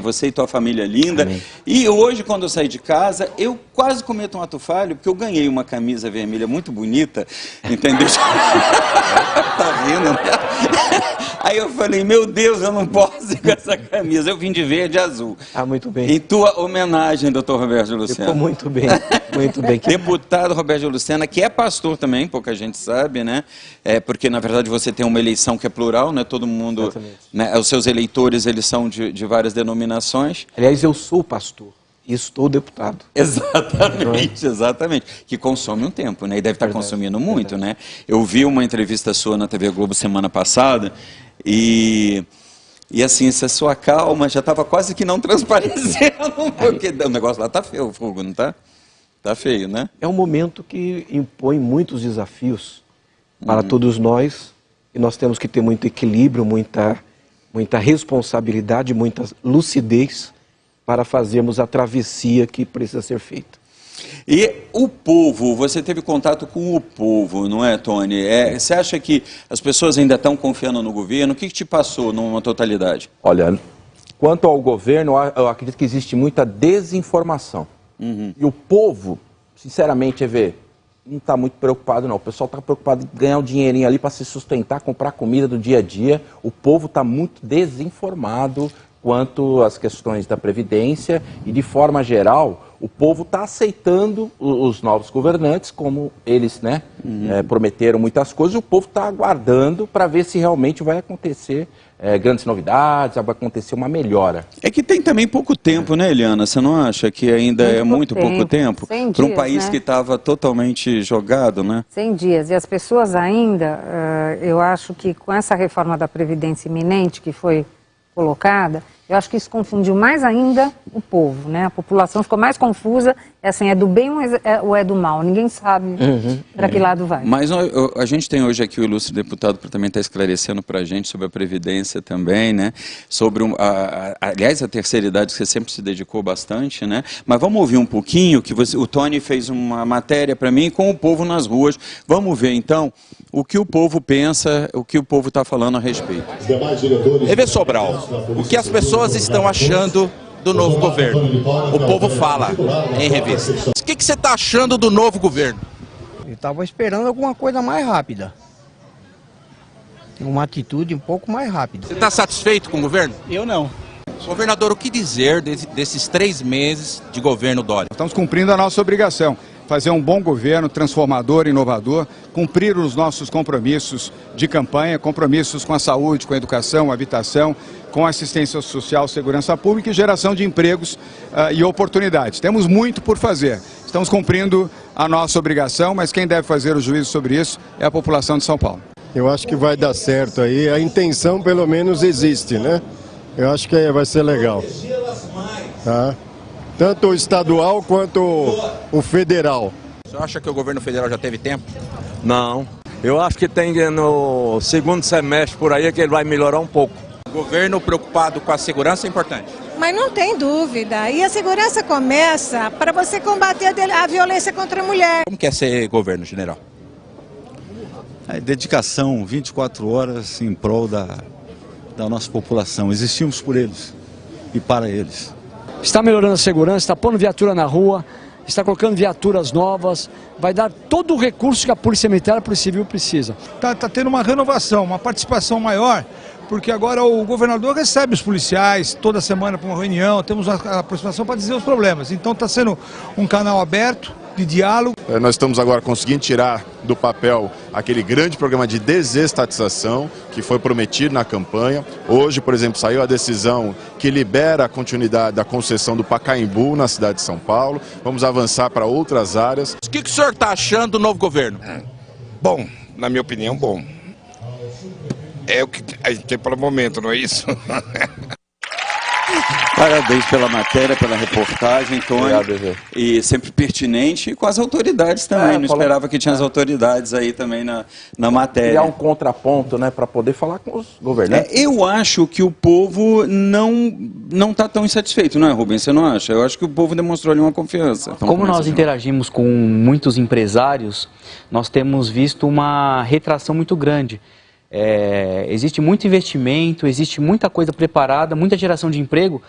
Você e tua família linda. Amém. E hoje, quando eu saí de casa, eu quase cometo um ato falho, porque eu ganhei uma camisa vermelha muito bonita, entendeu? Tá rindo, né? Aí eu falei, meu Deus, eu não posso ir com essa camisa. Eu vim de verde e azul. Ah, muito bem. Em tua homenagem, doutor Roberto Lucena. Ficou muito bem, muito bem. Deputado Roberto Lucena, que é pastor também, pouca gente sabe, né? Porque, na verdade, você tem uma eleição que é plural, né? Todo mundo, né? Os seus eleitores, eles são de várias denominações. Aliás, eu sou pastor e estou deputado. Exatamente, exatamente. Que consome um tempo, né? E deve estar consumindo muito, né? Eu vi uma entrevista sua na TV Globo semana passada e assim, essa sua calma já estava quase que não transparecendo, porque o negócio lá tá feio, o fogo, não tá? Tá feio, né? É um momento que impõe muitos desafios para todos nós e nós temos que ter muito equilíbrio, muita responsabilidade, muita lucidez para fazermos a travessia que precisa ser feita. E o povo, você teve contato com o povo, não é, Tony? Você acha que as pessoas ainda estão confiando no governo? O que te passou numa totalidade? Olha, quanto ao governo, eu acredito que existe muita desinformação. E o povo, sinceramente, não está muito preocupado, não. O pessoal está preocupado em ganhar um dinheirinho ali para se sustentar, comprar comida do dia a dia. O povo está muito desinformado quanto às questões da Previdência e, de forma geral, o povo está aceitando os novos governantes, como eles prometeram muitas coisas, e o povo está aguardando para ver se realmente vai acontecer grandes novidades, vai acontecer uma melhora. É que tem também pouco tempo, né, Eliana? Você não acha que ainda é muito pouco tempo? Para um país que estava totalmente jogado, né? 100 dias. E as pessoas ainda, eu acho que com essa reforma da Previdência iminente que foi colocada, eu acho que isso confundiu mais ainda o povo, né? A população ficou mais confusa, assim, é do bem ou é do mal? Ninguém sabe para que lado vai. Mas a gente tem hoje aqui o ilustre deputado para também estar esclarecendo para a gente sobre a Previdência também, né? Sobre, aliás, a terceira idade que você sempre se dedicou bastante, né? Mas vamos ouvir um pouquinho, que o Tony fez uma matéria para mim com o povo nas ruas. Vamos ver, então, o que o povo pensa, o que o povo está falando a respeito. Rever Sobral, o que as pessoas estão achando do novo governo? O povo fala em revista. O que você está achando do novo governo? Eu estava esperando alguma coisa mais rápida. Uma atitude um pouco mais rápida. Você está satisfeito com o governo? Eu não. Governador, o que dizer desses 3 meses de governo Dória? Estamos cumprindo a nossa obrigação. Fazer um bom governo, transformador, inovador, cumprir os nossos compromissos de campanha, compromissos com a saúde, com a educação, habitação, com assistência social, segurança pública e geração de empregos e oportunidades. Temos muito por fazer. Estamos cumprindo a nossa obrigação, mas quem deve fazer o juízo sobre isso é a população de São Paulo. Eu acho que vai dar certo aí. A intenção, pelo menos, existe, né? Eu acho que vai ser legal. Tá? Tanto o estadual quanto o federal. Você acha que o governo federal já teve tempo? Não. Eu acho que tem no segundo semestre por aí que ele vai melhorar um pouco. O governo preocupado com a segurança é importante. Mas não tem dúvida. E a segurança começa para você combater a violência contra a mulher. Como quer ser governo, general? Dedicação, 24 horas em prol da nossa população. Existimos por eles e para eles. Está melhorando a segurança, está pondo viatura na rua, está colocando viaturas novas, vai dar todo o recurso que a Polícia Militar e a Polícia Civil precisa. Está tendo uma renovação, uma participação maior, porque agora o governador recebe os policiais toda semana para uma reunião, temos uma aproximação para dizer os problemas. Então está sendo um canal aberto de diálogo. Nós estamos agora conseguindo tirar do papel aquele grande programa de desestatização que foi prometido na campanha. Hoje, por exemplo, saiu a decisão que libera a continuidade da concessão do Pacaembu na cidade de São Paulo. Vamos avançar para outras áreas. O que o senhor está achando do novo governo? Bom, na minha opinião, bom. É o que a gente tem para o momento, não é isso? Parabéns pela matéria, pela reportagem, Tony. Obrigado, e sempre pertinente e com as autoridades também. Não esperava que tinha as autoridades aí também na matéria. Criar um contraponto, né, para poder falar com os governantes. Eu acho que o povo não está tão insatisfeito, não é, Rubens? Você não acha? Eu acho que o povo demonstrou ali uma confiança. Como nós interagimos com muitos empresários, nós temos visto uma retração muito grande. Existe muito investimento, existe muita coisa preparada, muita geração de emprego,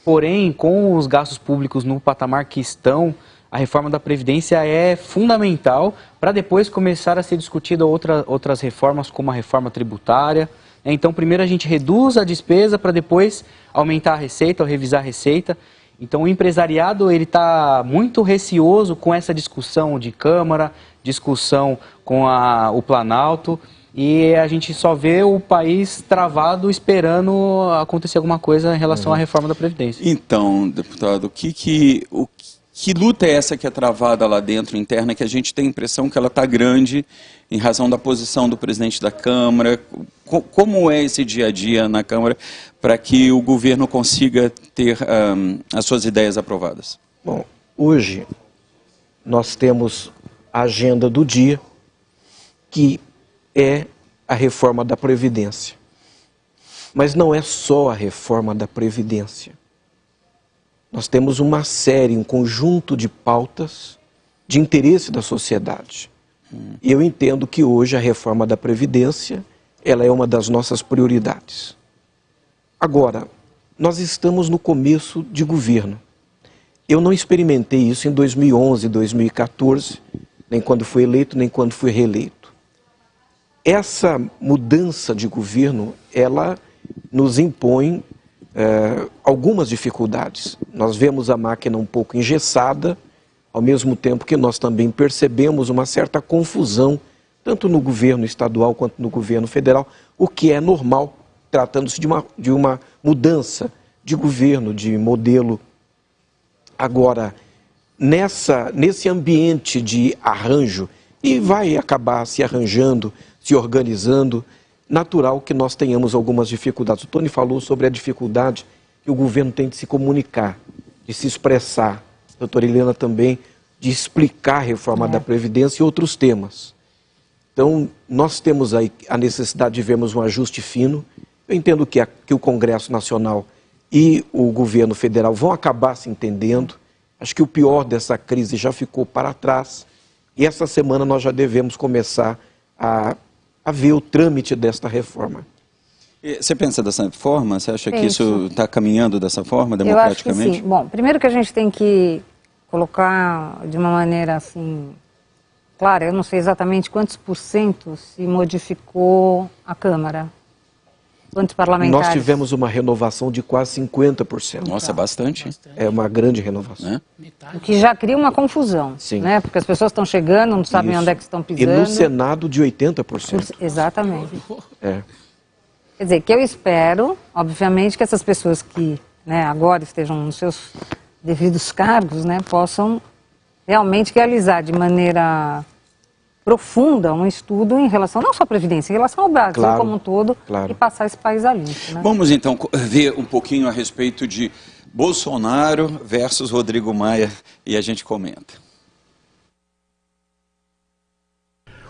porém, com os gastos públicos no patamar que estão, a reforma da Previdência é fundamental para depois começar a ser discutida outras reformas, como a reforma tributária. Então, primeiro a gente reduz a despesa para depois aumentar a receita ou revisar a receita. Então, o empresariado está muito receoso com essa discussão de Câmara, discussão com o Planalto, e a gente só vê o país travado esperando acontecer alguma coisa em relação à reforma da Previdência. Então, deputado, que luta é essa que é travada lá dentro, interna, que a gente tem a impressão que ela está grande em razão da posição do presidente da Câmara? Como é esse dia a dia na Câmara para que o governo consiga ter as suas ideias aprovadas? Bom, hoje nós temos a agenda do dia, que é a reforma da Previdência. Mas não é só a reforma da Previdência. Nós temos uma série, um conjunto de pautas de interesse da sociedade. E eu entendo que hoje a reforma da Previdência, ela é uma das nossas prioridades. Agora, nós estamos no começo de governo. Eu não experimentei isso em 2011, 2014, nem quando fui eleito, nem quando fui reeleito. Essa mudança de governo, ela nos impõe algumas dificuldades. Nós vemos a máquina um pouco engessada, ao mesmo tempo que nós também percebemos uma certa confusão, tanto no governo estadual quanto no governo federal, o que é normal, tratando-se de uma mudança de governo, de modelo. Agora, nesse ambiente de arranjo, e vai acabar se arranjando, se organizando, natural que nós tenhamos algumas dificuldades. O Tony falou sobre a dificuldade que o governo tem de se comunicar, de se expressar. A doutora Helena também, de explicar a reforma da Previdência e outros temas. Então, nós temos aí a necessidade de vermos um ajuste fino. Eu entendo que o Congresso Nacional e o governo federal vão acabar se entendendo. Acho que o pior dessa crise já ficou para trás. E essa semana nós já devemos começar a ver o trâmite desta reforma. Você pensa dessa forma? Você acha que isso está caminhando dessa forma, democraticamente? Eu acho que sim. Bom, primeiro que a gente tem que colocar de uma maneira assim, clara, eu não sei exatamente quantos % se modificou a Câmara. Quantos parlamentares? Nós tivemos uma renovação de quase 50%. Nossa, é bastante. É uma grande renovação. O que já cria uma confusão, né? Porque as pessoas estão chegando, não sabem onde é que estão pisando. E no Senado de 80%. Exatamente. Quer dizer, que eu espero, obviamente, que essas pessoas que agora estejam nos seus devidos cargos, possam realmente realizar de maneira profunda um estudo em relação, não só à Previdência, em relação ao Brasil como um todo, e passar esse país a limpo. Vamos então ver um pouquinho a respeito de Bolsonaro versus Rodrigo Maia e a gente comenta.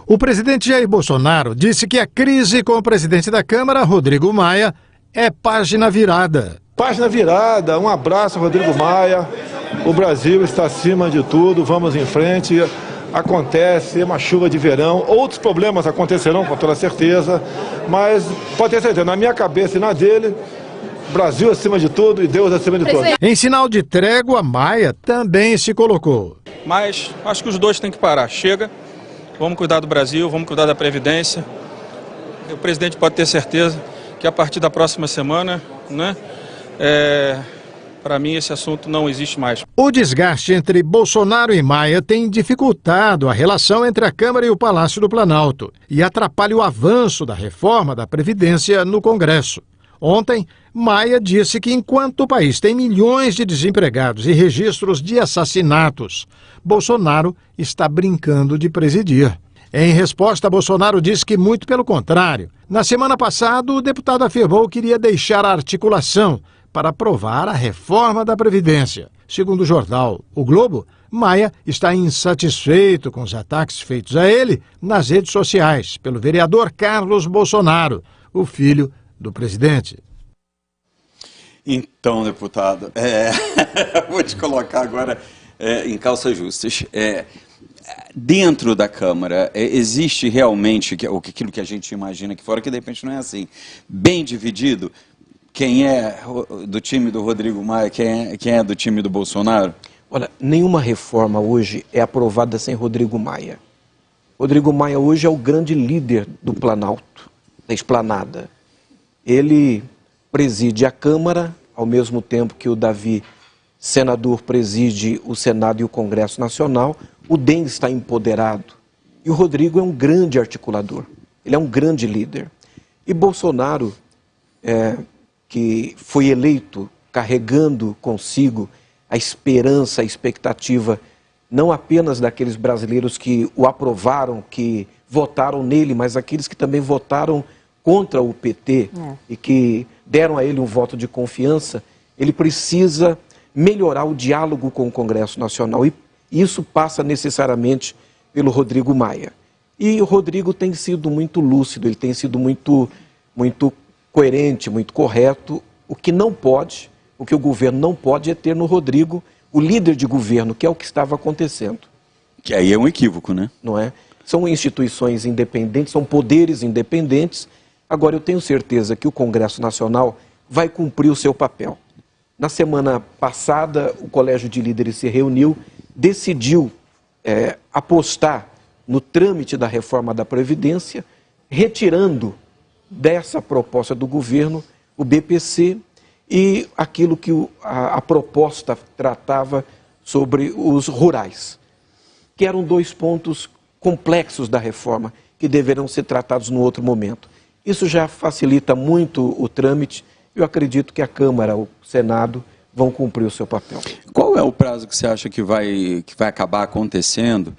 O presidente Jair Bolsonaro disse que a crise com o presidente da Câmara, Rodrigo Maia, é página virada. Página virada, um abraço, Rodrigo Maia. O Brasil está acima de tudo, vamos em frente. Acontece uma chuva de verão, outros problemas acontecerão com toda certeza, mas pode ter certeza, na minha cabeça e na dele, Brasil acima de tudo e Deus acima de tudo. Em sinal de trégua, Maia também se colocou. Mas acho que os dois têm que parar. Chega, vamos cuidar do Brasil, vamos cuidar da Previdência. O presidente pode ter certeza que a partir da próxima semana, para mim esse assunto não existe mais. O desgaste entre Bolsonaro e Maia tem dificultado a relação entre a Câmara e o Palácio do Planalto e atrapalha o avanço da reforma da Previdência no Congresso. Ontem, Maia disse que enquanto o país tem milhões de desempregados e registros de assassinatos, Bolsonaro está brincando de presidir. Em resposta, Bolsonaro disse que muito pelo contrário. Na semana passada, o deputado afirmou que iria deixar a articulação para aprovar a reforma da Previdência. Segundo o jornal O Globo, Maia está insatisfeito com os ataques feitos a ele nas redes sociais pelo vereador Carlos Bolsonaro, o filho do presidente. Então, deputado, vou te colocar agora em calças justas. Dentro da Câmara, existe realmente aquilo que a gente imagina aqui fora, que de repente não é assim, bem dividido? quem é do time do Rodrigo Maia, quem é do time do Bolsonaro? Olha, nenhuma reforma hoje é aprovada sem Rodrigo Maia. Rodrigo Maia hoje é o grande líder do Planalto, da esplanada. Ele preside a Câmara, ao mesmo tempo que o Davi, senador, preside o Senado e o Congresso Nacional. O DEM está empoderado. E o Rodrigo é um grande articulador. Ele é um grande líder. E Bolsonaro, que foi eleito carregando consigo a esperança, a expectativa, não apenas daqueles brasileiros que o aprovaram, que votaram nele, mas aqueles que também votaram contra o PT e que deram a ele um voto de confiança, ele precisa melhorar o diálogo com o Congresso Nacional. E isso passa necessariamente pelo Rodrigo Maia. E o Rodrigo tem sido muito lúcido, ele tem sido muito coerente, muito correto. O que não pode, o que o governo não pode é ter no Rodrigo o líder de governo, que é o que estava acontecendo. Que aí é um equívoco, né? Não é? São instituições independentes, são poderes independentes. Agora, eu tenho certeza que o Congresso Nacional vai cumprir o seu papel. Na semana passada, o Colégio de Líderes se reuniu, decidiu apostar no trâmite da reforma da Previdência, retirando dessa proposta do governo o BPC e aquilo que a proposta tratava sobre os rurais, que eram dois pontos complexos da reforma que deverão ser tratados no outro momento. Isso já facilita muito o trâmite. Eu acredito que a Câmara, o Senado, vão cumprir o seu papel. Qual é o prazo que você acha que vai acabar acontecendo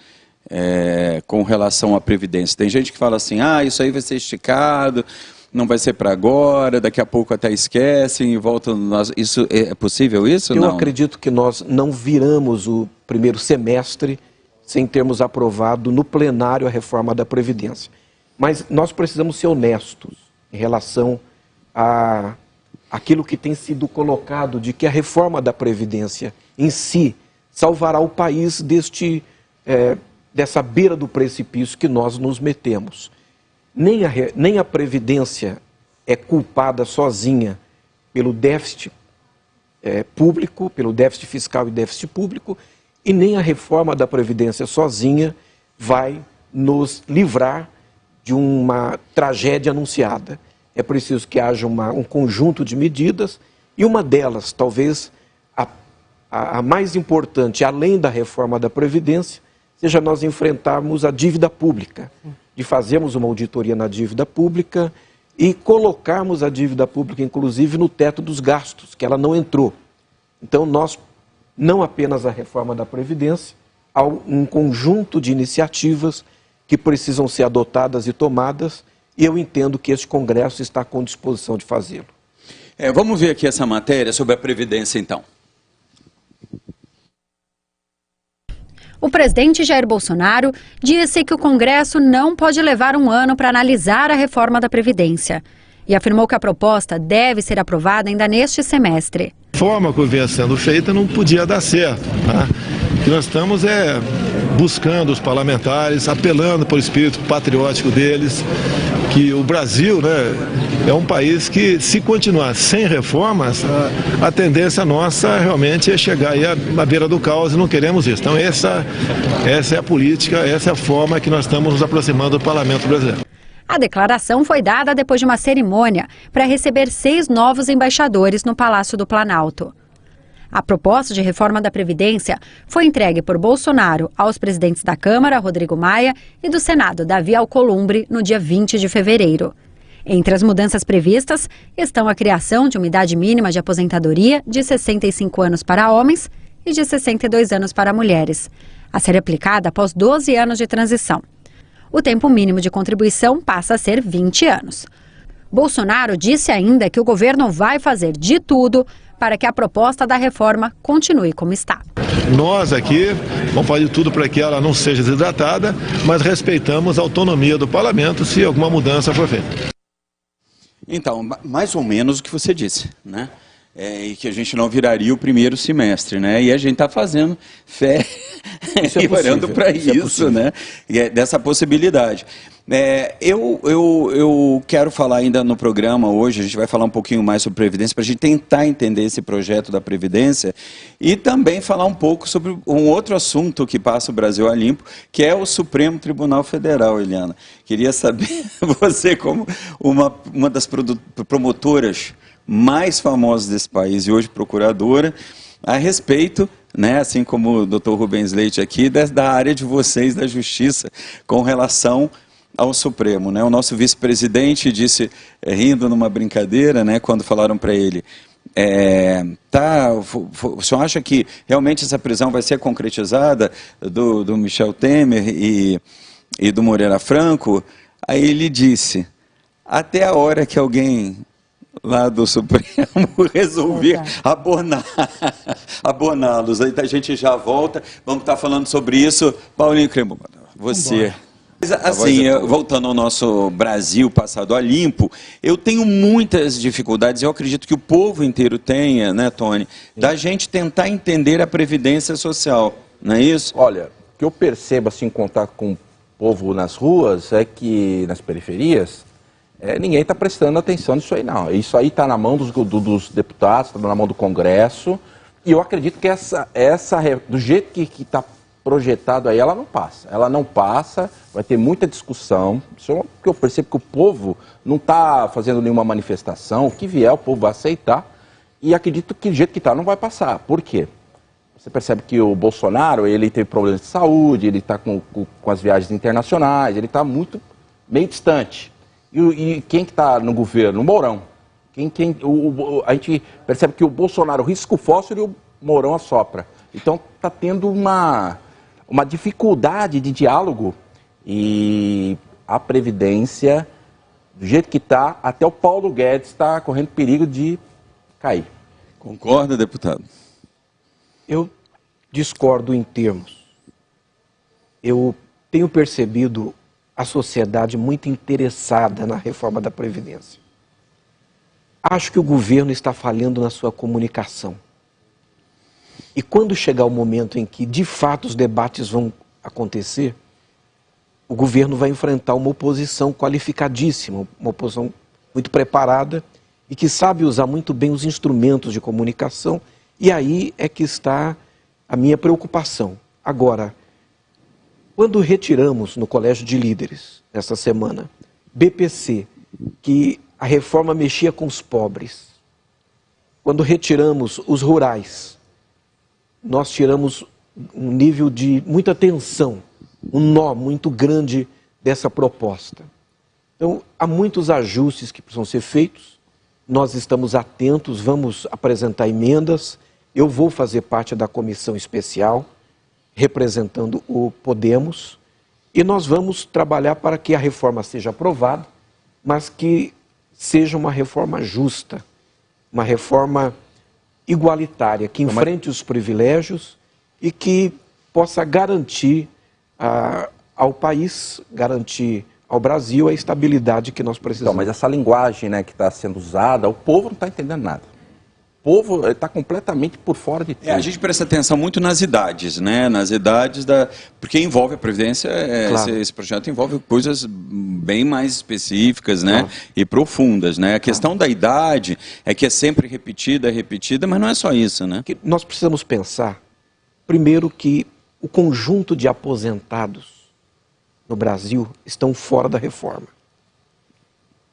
com relação à Previdência? Tem gente que fala assim, isso aí vai ser esticado, não vai ser para agora, daqui a pouco até esquecem e voltam. Isso é possível isso? Eu acredito que nós não viramos o primeiro semestre sem termos aprovado no plenário a reforma da Previdência. Mas nós precisamos ser honestos em relação a aquilo que tem sido colocado de que a reforma da Previdência em si salvará o país dessa beira do precipício que nós nos metemos. Nem a Previdência é culpada sozinha pelo déficit público, pelo déficit fiscal e déficit público, e nem a reforma da Previdência sozinha vai nos livrar de uma tragédia anunciada. É preciso que haja um conjunto de medidas, e uma delas, talvez a mais importante, além da reforma da Previdência, seja nós enfrentarmos a dívida pública, de fazermos uma auditoria na dívida pública e colocarmos a dívida pública, inclusive, no teto dos gastos, que ela não entrou. Então, nós, não apenas a reforma da Previdência, há um conjunto de iniciativas que precisam ser adotadas e tomadas, e eu entendo que este Congresso está com disposição de fazê-lo. Vamos ver aqui essa matéria sobre a Previdência, então. O presidente Jair Bolsonaro disse que o Congresso não pode levar um ano para analisar a reforma da Previdência e afirmou que a proposta deve ser aprovada ainda neste semestre. A forma que vinha sendo feita não podia dar certo. O que nós estamos buscando os parlamentares, apelando para o espírito patriótico deles, que o Brasil é um país que, se continuar sem reformas, a tendência nossa realmente é chegar aí à beira do caos, e não queremos isso. Então essa é a política, essa é a forma que nós estamos nos aproximando do Parlamento brasileiro. A declaração foi dada depois de uma cerimônia para receber 6 novos embaixadores no Palácio do Planalto. A proposta de reforma da Previdência foi entregue por Bolsonaro aos presidentes da Câmara, Rodrigo Maia, e do Senado, Davi Alcolumbre, no dia 20 de fevereiro. Entre as mudanças previstas estão a criação de uma idade mínima de aposentadoria de 65 anos para homens e de 62 anos para mulheres, a ser aplicada após 12 anos de transição. O tempo mínimo de contribuição passa a ser 20 anos. Bolsonaro disse ainda que o governo vai fazer de tudo para que a proposta da reforma continue como está. Nós aqui vamos fazer de tudo para que ela não seja desidratada, mas respeitamos a autonomia do parlamento se alguma mudança for feita. Então, mais ou menos o que você disse, né? E que a gente não viraria o primeiro semestre, né? E a gente está fazendo fé Isso é olhando para isso, né? Dessa possibilidade. Eu quero falar ainda no programa hoje, a gente vai falar um pouquinho mais sobre Previdência, para a gente tentar entender esse projeto da Previdência e também falar um pouco sobre um outro assunto que passa o Brasil a limpo, que é o Supremo Tribunal Federal, Eliana. Queria saber, você como uma das promotoras mais famosas desse país e hoje procuradora, a respeito, né, assim como o Dr. Rubens Leite aqui, da área de vocês da Justiça com relação ao Supremo, né? O nosso vice-presidente disse, rindo numa brincadeira, né, quando falaram para ele, o senhor acha que realmente essa prisão vai ser concretizada do Michel Temer e do Moreira Franco? Aí ele disse, até a hora que alguém lá do Supremo resolver aboná-los. Aí a gente já volta, vamos estar falando sobre isso. Paulinho Cremona, você... Mas, assim, voltando ao nosso Brasil passado a limpo, eu tenho muitas dificuldades, eu acredito que o povo inteiro tenha, né, Tony, da gente tentar entender a Previdência Social, não é isso? Olha, o que eu percebo, assim, em contato com o povo nas ruas, é que, nas periferias, ninguém está prestando atenção nisso aí, não. Isso aí está na mão dos deputados, está na mão do Congresso, e eu acredito que do jeito que está projetado aí, ela não passa. Ela não passa, vai ter muita discussão. Isso é que eu percebo que o povo não está fazendo nenhuma manifestação. O que vier, o povo vai aceitar. E acredito que do jeito que está, não vai passar. Por quê? Você percebe que o Bolsonaro, ele teve problemas de saúde, ele está com as viagens internacionais, ele está meio distante. E quem que está no governo? O Mourão. A gente percebe que o Bolsonaro risca o fósforo e o Mourão assopra. Então está tendo uma dificuldade de diálogo e a Previdência, do jeito que está, até o Paulo Guedes está correndo perigo de cair. Concorda, deputado? Eu discordo em termos. Eu tenho percebido a sociedade muito interessada na reforma da Previdência. Acho que o governo está falhando na sua comunicação. E quando chegar o momento em que, de fato, os debates vão acontecer, o governo vai enfrentar uma oposição qualificadíssima, uma oposição muito preparada e que sabe usar muito bem os instrumentos de comunicação. E aí é que está a minha preocupação. Agora, quando retiramos no Colégio de Líderes, essa semana, BPC, que a reforma mexia com os pobres, quando retiramos os rurais, nós tiramos um nível de muita tensão, um nó muito grande dessa proposta. Então, há muitos ajustes que precisam ser feitos, nós estamos atentos, vamos apresentar emendas, eu vou fazer parte da comissão especial, representando o Podemos, e nós vamos trabalhar para que a reforma seja aprovada, mas que seja uma reforma justa, uma reforma igualitária, que enfrente os privilégios e que possa garantir ao país, garantir ao Brasil a estabilidade que nós precisamos. Então, mas essa linguagem, né, que está sendo usada, o povo não está entendendo nada. O povo está completamente por fora de tudo. A gente presta atenção muito nas idades, né? Nas idades porque envolve a Previdência, claro. Esse projeto envolve coisas bem mais específicas, né? Claro. E profundas, né? A questão da idade é que é sempre repetida, mas não é só isso, né? Que nós precisamos pensar, primeiro, que o conjunto de aposentados no Brasil estão fora da reforma.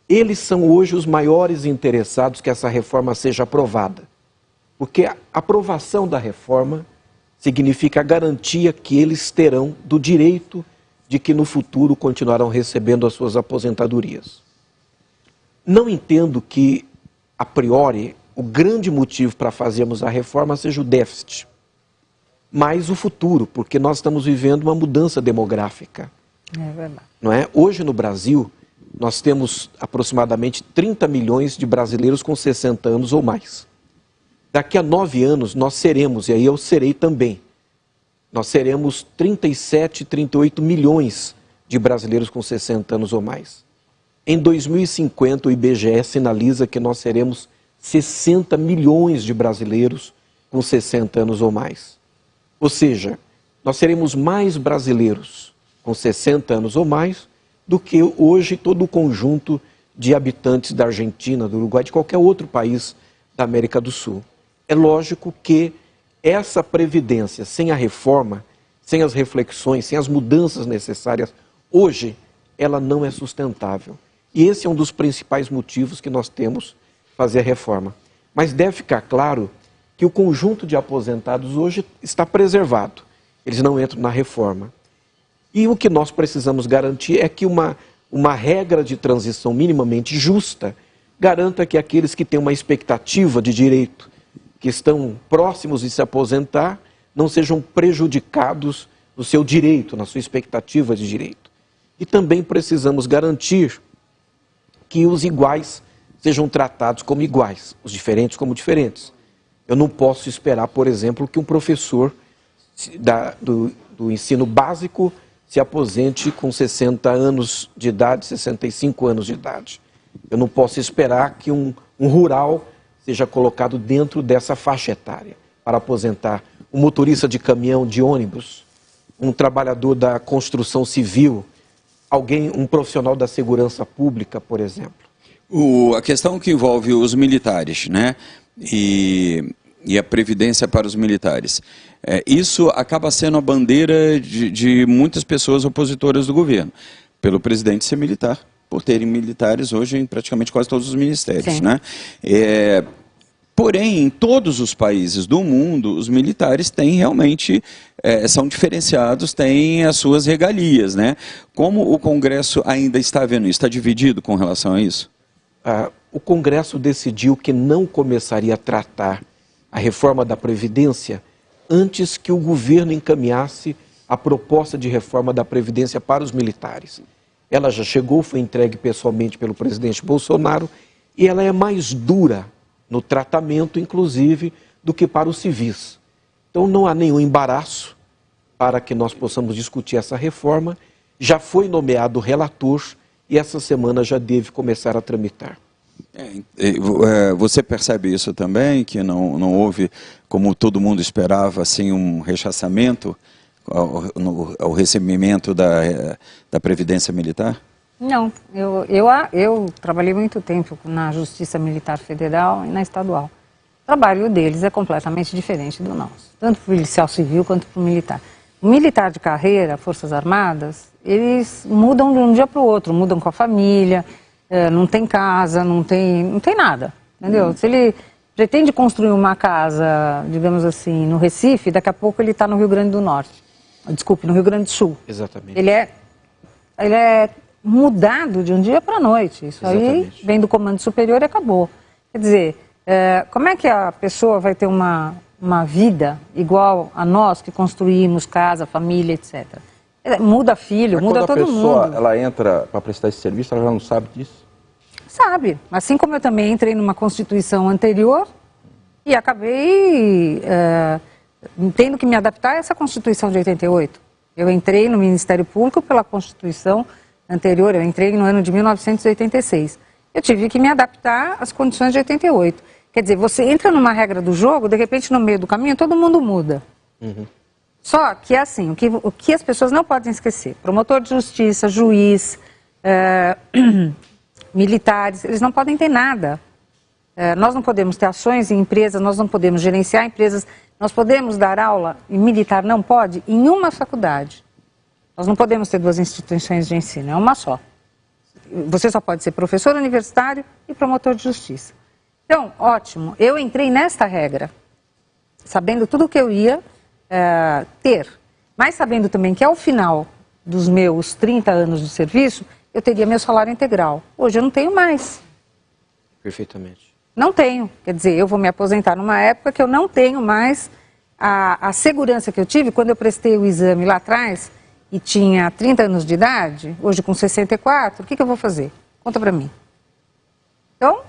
Eles são hoje os maiores interessados que essa reforma seja aprovada. Porque a aprovação da reforma significa a garantia que eles terão do direito de que no futuro continuarão recebendo as suas aposentadorias. Não entendo que, a priori, o grande motivo para fazermos a reforma seja o déficit, mas o futuro, porque nós estamos vivendo uma mudança demográfica. É verdade. Não é? Hoje no Brasil, nós temos aproximadamente 30 milhões de brasileiros com 60 anos ou mais. Daqui a 9 anos nós seremos, e aí eu serei também, nós seremos 37, 38 milhões de brasileiros com 60 anos ou mais. Em 2050 o IBGE sinaliza que nós seremos 60 milhões de brasileiros com 60 anos ou mais. Ou seja, nós seremos mais brasileiros com 60 anos ou mais do que hoje todo o conjunto de habitantes da Argentina, do Uruguai, de qualquer outro país da América do Sul. É lógico que essa previdência, sem a reforma, sem as reflexões, sem as mudanças necessárias, hoje ela não é sustentável. E esse é um dos principais motivos que nós temos fazer a reforma. Mas deve ficar claro que o conjunto de aposentados hoje está preservado. Eles não entram na reforma. E o que nós precisamos garantir é que uma regra de transição minimamente justa garanta que aqueles que têm uma expectativa de direito, que estão próximos de se aposentar, não sejam prejudicados no seu direito, na sua expectativa de direito. E também precisamos garantir que os iguais sejam tratados como iguais, os diferentes como diferentes. Eu não posso esperar, por exemplo, que um professor do ensino básico se aposente com 60 anos de idade, 65 anos de idade. Eu não posso esperar que um rural seja colocado dentro dessa faixa etária para aposentar. Um motorista de caminhão, de ônibus, um trabalhador da construção civil, um profissional da segurança pública, por exemplo. A questão que envolve os militares, né? E a previdência para os militares. Isso acaba sendo a bandeira de muitas pessoas opositoras do governo, pelo presidente ser militar, por terem militares hoje em praticamente quase todos os ministérios, né? Porém, em todos os países do mundo, os militares têm realmente, são diferenciados, têm as suas regalias, né? Como o Congresso ainda está vendo isso? Está dividido com relação a isso? O Congresso decidiu que não começaria a tratar a reforma da Previdência antes que o governo encaminhasse a proposta de reforma da Previdência para os militares. Ela já chegou, foi entregue pessoalmente pelo presidente Bolsonaro e ela é mais dura no tratamento, inclusive, do que para os civis. Então não há nenhum embaraço para que nós possamos discutir essa reforma. Já foi nomeado relator e essa semana já deve começar a tramitar. Você percebe isso também, que não houve, como todo mundo esperava, assim, um rechaçamento ao recebimento da Previdência Militar? Não, eu trabalhei muito tempo na Justiça Militar Federal e na Estadual. O trabalho deles é completamente diferente do nosso, tanto para o policial civil quanto para o militar. O militar de carreira, Forças Armadas, eles mudam de um dia para o outro, mudam com a família, não tem casa, não tem nada, entendeu? Se ele pretende construir uma casa, digamos assim, no Recife, daqui a pouco ele está no Rio Grande do Norte, no Rio Grande do Sul. Exatamente. Ele é mudado de um dia para a noite, isso aí vem do comando superior e acabou. Quer dizer, como é que a pessoa vai ter uma vida igual a nós que construímos casa, família, etc. Muda filho, muda todo mundo. Quando a pessoa ela entra para prestar esse serviço, ela já não sabe disso? Sabe. Assim como eu também entrei numa Constituição anterior e acabei tendo que me adaptar a essa Constituição de 88. Eu entrei no Ministério Público pela Constituição anterior, eu entrei no ano de 1986. Eu tive que me adaptar às condições de 88. Quer dizer, você entra numa regra do jogo, de repente no meio do caminho todo mundo muda. Só que é assim, o que as pessoas não podem esquecer, promotor de justiça, juiz, militares, eles não podem ter nada. Nós não podemos ter ações em empresas, nós não podemos gerenciar empresas, nós podemos dar aula, e militar não pode, em uma faculdade. Nós não podemos ter duas instituições de ensino, é uma só. Você só pode ser professor universitário e promotor de justiça. Então, ótimo, eu entrei nesta regra, sabendo tudo o que eu ia ter, mas sabendo também que ao final dos meus 30 anos de serviço, eu teria meu salário integral. Hoje eu não tenho mais. Perfeitamente. Não tenho. Quer dizer, eu vou me aposentar numa época que eu não tenho mais a segurança que eu tive quando eu prestei o exame lá atrás e tinha 30 anos de idade, hoje com 64, o que eu vou fazer? Conta pra mim. Então,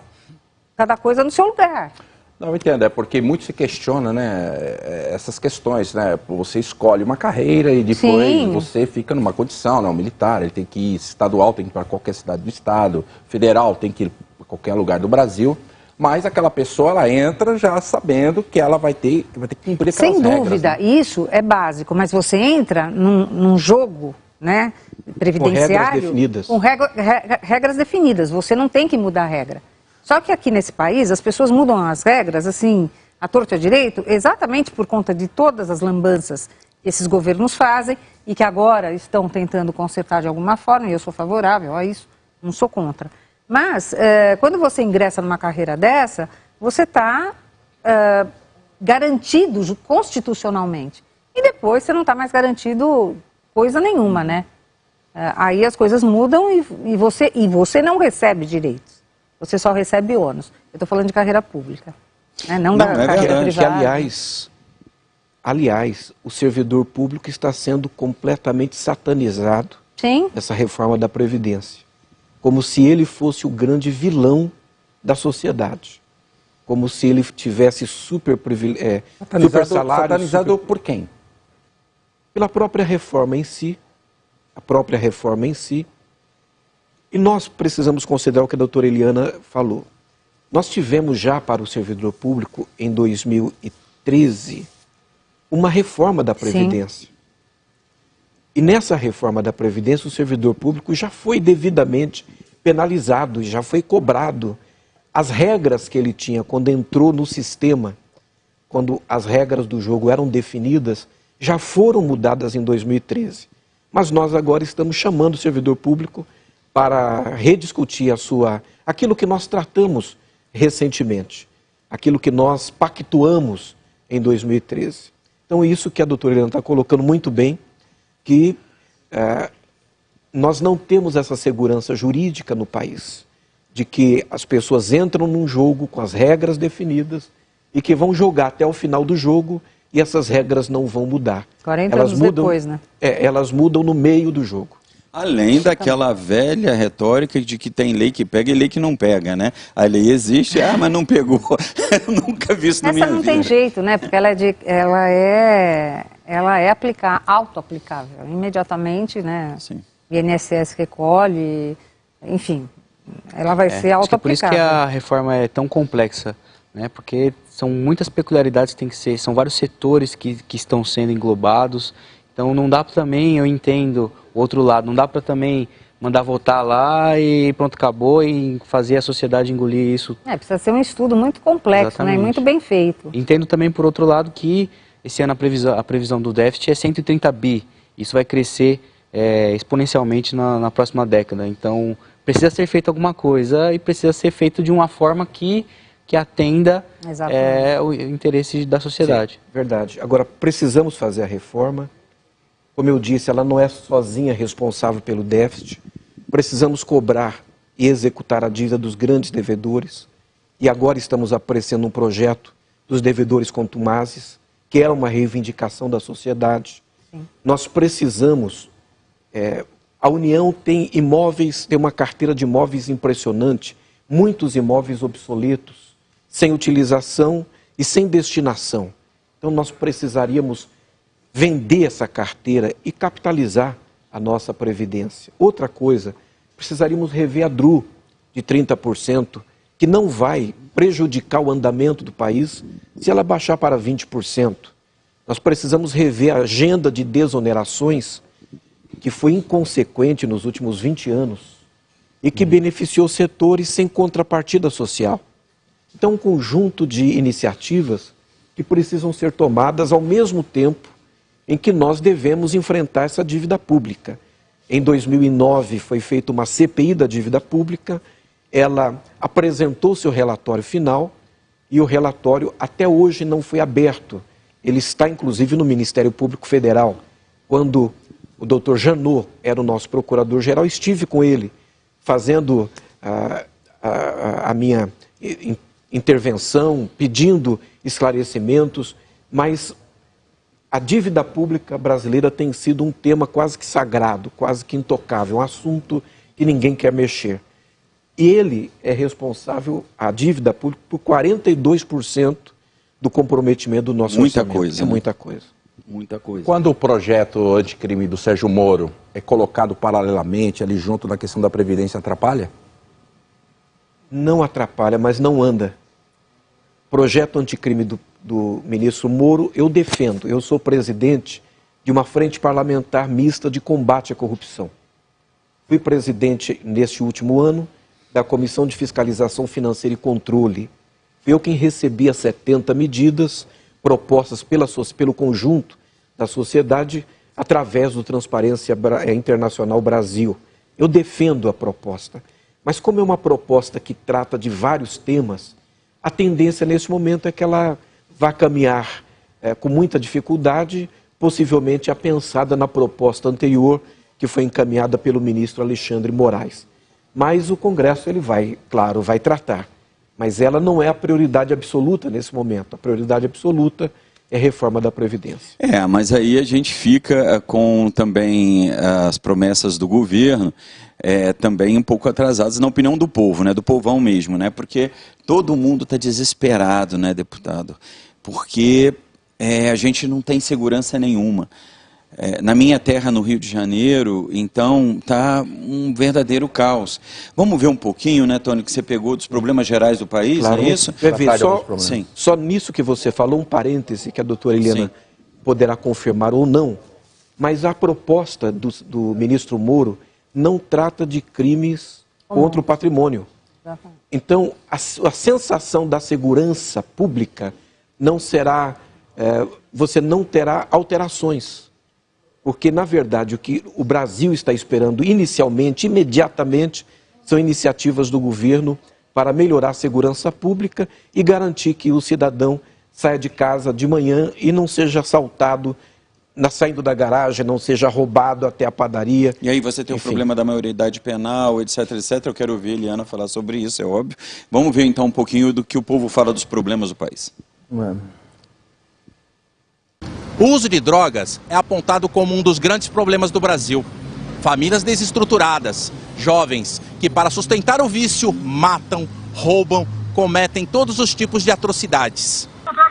cada coisa no seu lugar. Não, eu entendo, é porque muito se questiona, né, essas questões, né, você escolhe uma carreira e depois você fica numa condição, não, militar, ele tem que ir, estadual tem que ir para qualquer cidade do estado, federal tem que ir para qualquer lugar do Brasil, Mas aquela pessoa, ela entra já sabendo que ela vai ter que cumprir aquelas regras. Sem dúvida, isso é básico, mas você entra num jogo, né, previdenciário com regras definidas. Você não tem que mudar a regra. Só que aqui nesse país, as pessoas mudam as regras, assim, à torto e à direito, exatamente por conta de todas as lambanças que esses governos fazem e que agora estão tentando consertar de alguma forma, e eu sou favorável a isso, não sou contra. Mas, quando você ingressa numa carreira dessa, você está garantido constitucionalmente. E depois você não está mais garantido coisa nenhuma, né? Aí as coisas mudam e você não recebe direitos. Você só recebe ônus. Eu estou falando de carreira pública. Né? Não da carreira privada. Que, aliás, o servidor público está sendo completamente satanizado nessa reforma da Previdência. Como se ele fosse o grande vilão da sociedade. Como se ele tivesse super salário. Satanizado por quem? Pela própria reforma em si. A própria reforma em si. E nós precisamos considerar o que a doutora Eliana falou. Nós tivemos já para o servidor público, em 2013, uma reforma da Previdência. Sim. E nessa reforma da Previdência, o servidor público já foi devidamente penalizado, já foi cobrado. As regras que ele tinha quando entrou no sistema, quando as regras do jogo eram definidas, já foram mudadas em 2013. Mas nós agora estamos chamando o servidor público para rediscutir aquilo que nós tratamos recentemente, aquilo que nós pactuamos em 2013. Então, isso que a doutora Eliana está colocando muito bem, que nós não temos essa segurança jurídica no país, de que as pessoas entram num jogo com as regras definidas e que vão jogar até o final do jogo e essas regras não vão mudar. 40 anos depois, né? Elas mudam no meio do jogo. Além daquela velha retórica de que tem lei que pega e lei que não pega, né? A lei existe, mas não pegou. Eu nunca vi isso na minha vida. Essa não tem jeito, né? Porque ela é auto-aplicável. Imediatamente, né? Sim. O INSS recolhe, enfim, ela vai ser auto-aplicável. Por isso que a reforma é tão complexa, né? Porque são muitas peculiaridades que tem que ser, são vários setores que estão sendo englobados. Então não dá para também, eu entendo o outro lado, não dá para também mandar votar lá e pronto, acabou, e fazer a sociedade engolir isso. Precisa ser um estudo muito complexo, né, e muito bem feito. Entendo também, por outro lado, que esse ano a previsão do déficit é 130 bi. Isso vai crescer exponencialmente na próxima década. Então precisa ser feito alguma coisa e precisa ser feito de uma forma que atenda o interesse da sociedade. Sim, verdade. Agora, precisamos fazer a reforma. Como eu disse, ela não é sozinha responsável pelo déficit. Precisamos cobrar e executar a dívida dos grandes devedores. E agora estamos apreciando um projeto dos devedores contumazes, que é uma reivindicação da sociedade. Sim. Nós precisamos... a União tem imóveis, tem uma carteira de imóveis impressionante, muitos imóveis obsoletos, sem utilização e sem destinação. Então nós precisaríamos vender essa carteira e capitalizar a nossa previdência. Outra coisa, precisaríamos rever a DRU de 30%, que não vai prejudicar o andamento do país se ela baixar para 20%. Nós precisamos rever a agenda de desonerações, que foi inconsequente nos últimos 20 anos e que beneficiou setores sem contrapartida social. Então, um conjunto de iniciativas que precisam ser tomadas ao mesmo tempo em que nós devemos enfrentar essa dívida pública. Em 2009 foi feita uma CPI da dívida pública, ela apresentou seu relatório final e o relatório até hoje não foi aberto. Ele está inclusive no Ministério Público Federal. Quando o doutor Janot era o nosso procurador-geral, estive com ele fazendo a minha intervenção, pedindo esclarecimentos, mas a dívida pública brasileira tem sido um tema quase que sagrado, quase que intocável, um assunto que ninguém quer mexer. E ele é responsável, a dívida pública, por 42% do comprometimento do nosso orçamento. Coisa, né? Muita coisa. Muita coisa. Quando o projeto anticrime do Sérgio Moro é colocado paralelamente ali junto na questão da Previdência, atrapalha? Não atrapalha, mas não anda. projeto anticrime do ministro Moro, eu defendo. Eu sou presidente de uma frente parlamentar mista de combate à corrupção. Fui presidente, neste último ano, da Comissão de Fiscalização Financeira e Controle. Fui eu quem recebia 70 medidas propostas pelo conjunto da sociedade através do Transparência Internacional Brasil. Eu defendo a proposta, mas como é uma proposta que trata de vários temas, a tendência nesse momento é que ela vá caminhar com muita dificuldade, possivelmente apensada na proposta anterior, que foi encaminhada pelo ministro Alexandre Moraes. Mas o Congresso, ele vai, claro, vai tratar. Mas ela não é a prioridade absoluta nesse momento. A prioridade absoluta é a reforma da Previdência. Mas aí a gente fica com também as promessas do governo, também um pouco atrasadas na opinião do povo, né, do povão mesmo, né, porque todo mundo está desesperado, né, deputado, porque a gente não tem segurança nenhuma. Na minha terra, no Rio de Janeiro, então, está um verdadeiro caos. Vamos ver um pouquinho, né, Tony, que você pegou dos problemas gerais do país, claro, é isso? Só nisso que você falou, um parêntese que a doutora Helena poderá confirmar ou não, mas a proposta do ministro Moro não trata de crimes contra o patrimônio. Então, a sensação da segurança pública não será, você não terá alterações. Porque, na verdade, o que o Brasil está esperando inicialmente, imediatamente, são iniciativas do governo para melhorar a segurança pública e garantir que o cidadão saia de casa de manhã e não seja assaltado saindo da garagem, não seja roubado até a padaria. E aí você tem o problema da maioridade penal, etc, etc. Eu quero ouvir a Eliana falar sobre isso, é óbvio. Vamos ver então um pouquinho do que o povo fala dos problemas do país. O uso de drogas é apontado como um dos grandes problemas do Brasil. Famílias desestruturadas, jovens que para sustentar o vício matam, roubam, cometem todos os tipos de atrocidades. Peguei.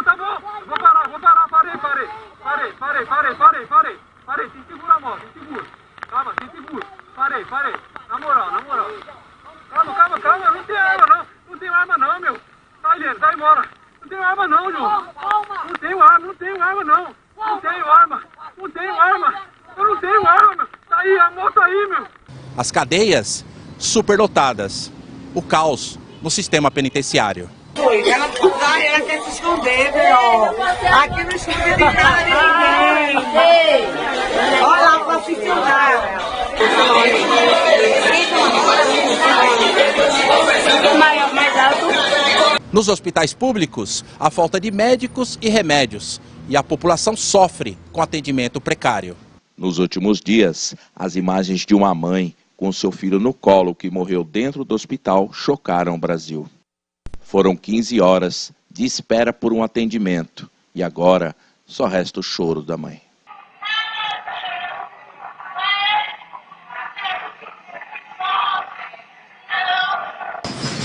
Tá bom. Vou parar, parei. Te segura a moto, te segura. Calma, te segura. Parei. Na moral. Calma, não tem arma não. Não tenho arma não, meu. Sai, Helena, sai embora. Não tenho arma não, João. Não tenho arma não. Não tenho arma. Eu não tenho arma, meu. Tá aí, a moto aí, meu. As cadeias superlotadas. O caos no sistema penitenciário. Ela quer se esconder, meu. Aqui não esconde ninguém. Olha lá, profissional. Nos hospitais públicos, a falta de médicos e remédios. E a população sofre com atendimento precário. Nos últimos dias, as imagens de uma mãe com seu filho no colo que morreu dentro do hospital chocaram o Brasil. Foram 15 horas de espera por um atendimento e agora só resta o choro da mãe.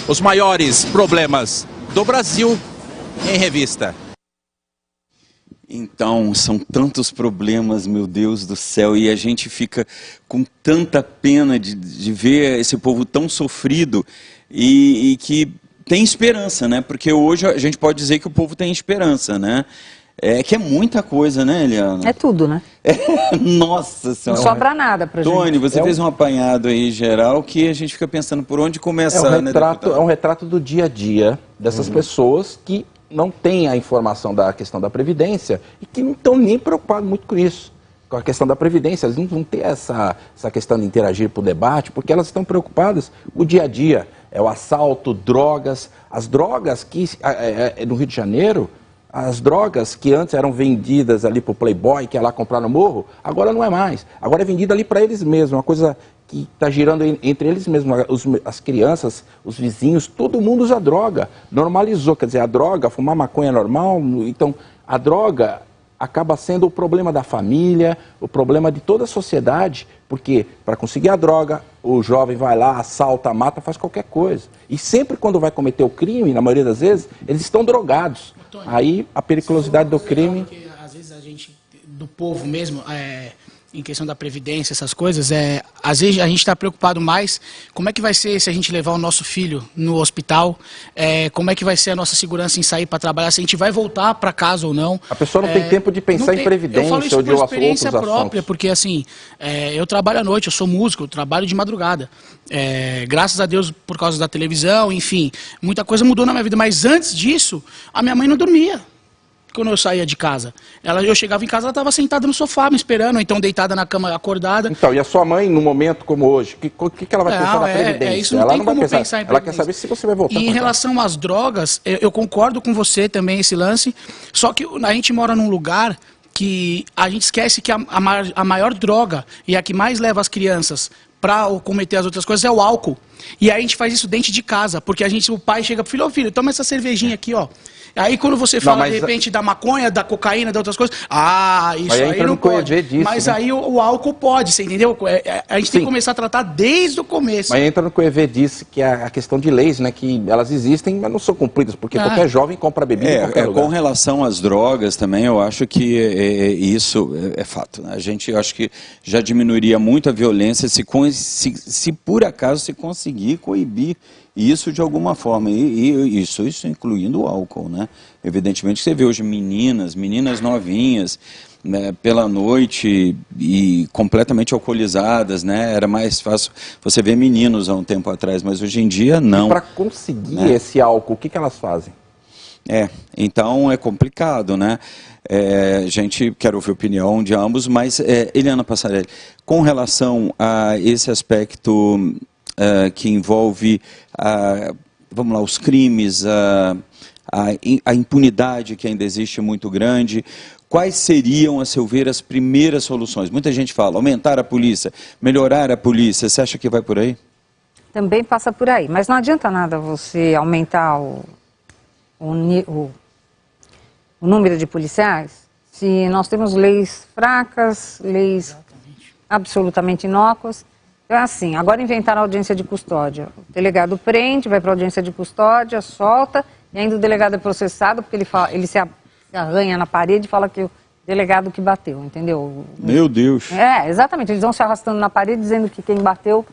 Os maiores problemas do Brasil em revista. Então, são tantos problemas, meu Deus do céu, e a gente fica com tanta pena de ver esse povo tão sofrido e que tem esperança, né? Porque hoje a gente pode dizer que o povo tem esperança, né? Que é muita coisa, né, Eliana? É tudo, né? Nossa Senhora. Não sobra nada pra gente. Tony, você fez um apanhado aí geral que a gente fica pensando por onde começar, é um retrato do dia a dia dessas pessoas que não têm a informação da questão da Previdência e que não estão nem preocupados muito com isso. Com a questão da Previdência, elas não vão ter essa questão de interagir para o debate, porque elas estão preocupadas com o dia a dia. É o assalto, drogas. As drogas que no Rio de Janeiro, as drogas que antes eram vendidas ali para o Playboy, que ia lá comprar no morro, agora não é mais. Agora é vendida ali para eles mesmos, uma coisa que está girando entre eles mesmos. As crianças, os vizinhos, todo mundo usa droga. Normalizou, quer dizer, a droga, fumar maconha é normal. Então, a droga acaba sendo o problema da família, o problema de toda a sociedade, porque para conseguir a droga, o jovem vai lá, assalta, mata, faz qualquer coisa. E sempre quando vai cometer o crime, na maioria das vezes, eles estão drogados. Aí a periculosidade do crime... Porque, às vezes a gente, do povo mesmo, em questão da previdência, essas coisas, às vezes a gente está preocupado mais como é que vai ser se a gente levar o nosso filho no hospital, como é que vai ser a nossa segurança em sair para trabalhar, se a gente vai voltar para casa ou não. A pessoa não tem tempo de pensar em previdência. Eu falo isso ou de por experiência outros própria, assuntos. porque assim, eu trabalho à noite, eu sou músico, eu trabalho de madrugada. Graças a Deus, por causa da televisão, enfim, muita coisa mudou na minha vida, mas antes disso, a minha mãe não dormia. Quando eu saía de casa, eu chegava em casa, ela estava sentada no sofá me esperando, ou então deitada na cama acordada. Então, e a sua mãe, num momento como hoje, o que ela vai pensar na previdência? Isso não tem como pensar em previdência. Ela quer saber se você vai voltar. E em relação às drogas, eu concordo com você também esse lance, só que a gente mora num lugar que a gente esquece que a maior droga e a que mais leva as crianças para cometer as outras coisas é o álcool. E aí a gente faz isso dentro de casa, porque o pai chega pro filho, filho, toma essa cervejinha aqui, ó. Aí quando você fala, de repente, da maconha, da cocaína, de outras coisas, isso aí não pode. Disso, mas aí o álcool pode, você entendeu? A gente tem que começar a tratar desde o começo. Mas entra no que o EV disse, que é a questão de leis, né? Que elas existem, mas não são cumpridas, porque qualquer jovem compra bebida em qualquer lugar. Com relação às drogas também, eu acho que isso é fato. Né? Eu acho que já diminuiria muito a violência se por acaso se conseguir coibir isso de alguma forma, e isso incluindo o álcool, né? Evidentemente você vê hoje meninas novinhas, né, pela noite e completamente alcoolizadas, né? Era mais fácil você ver meninos há um tempo atrás, mas hoje em dia não. Para conseguir esse álcool, o que elas fazem? Então é complicado, né? A gente quer ouvir a opinião de ambos, mas Eliana Passarelli, com relação a esse aspecto que envolve, vamos lá, os crimes, a impunidade que ainda existe muito grande, quais seriam, a seu ver, as primeiras soluções? Muita gente fala, aumentar a polícia, melhorar a polícia, você acha que vai por aí? Também passa por aí, mas não adianta nada você aumentar o número de policiais se nós temos leis fracas, leis absolutamente inócuas. Então é assim, agora inventaram a audiência de custódia. O delegado prende, vai para a audiência de custódia, solta, e ainda o delegado é processado porque ele se arranha na parede e fala que o delegado que bateu, entendeu? Meu Deus! Exatamente, eles vão se arrastando na parede dizendo que quem bateu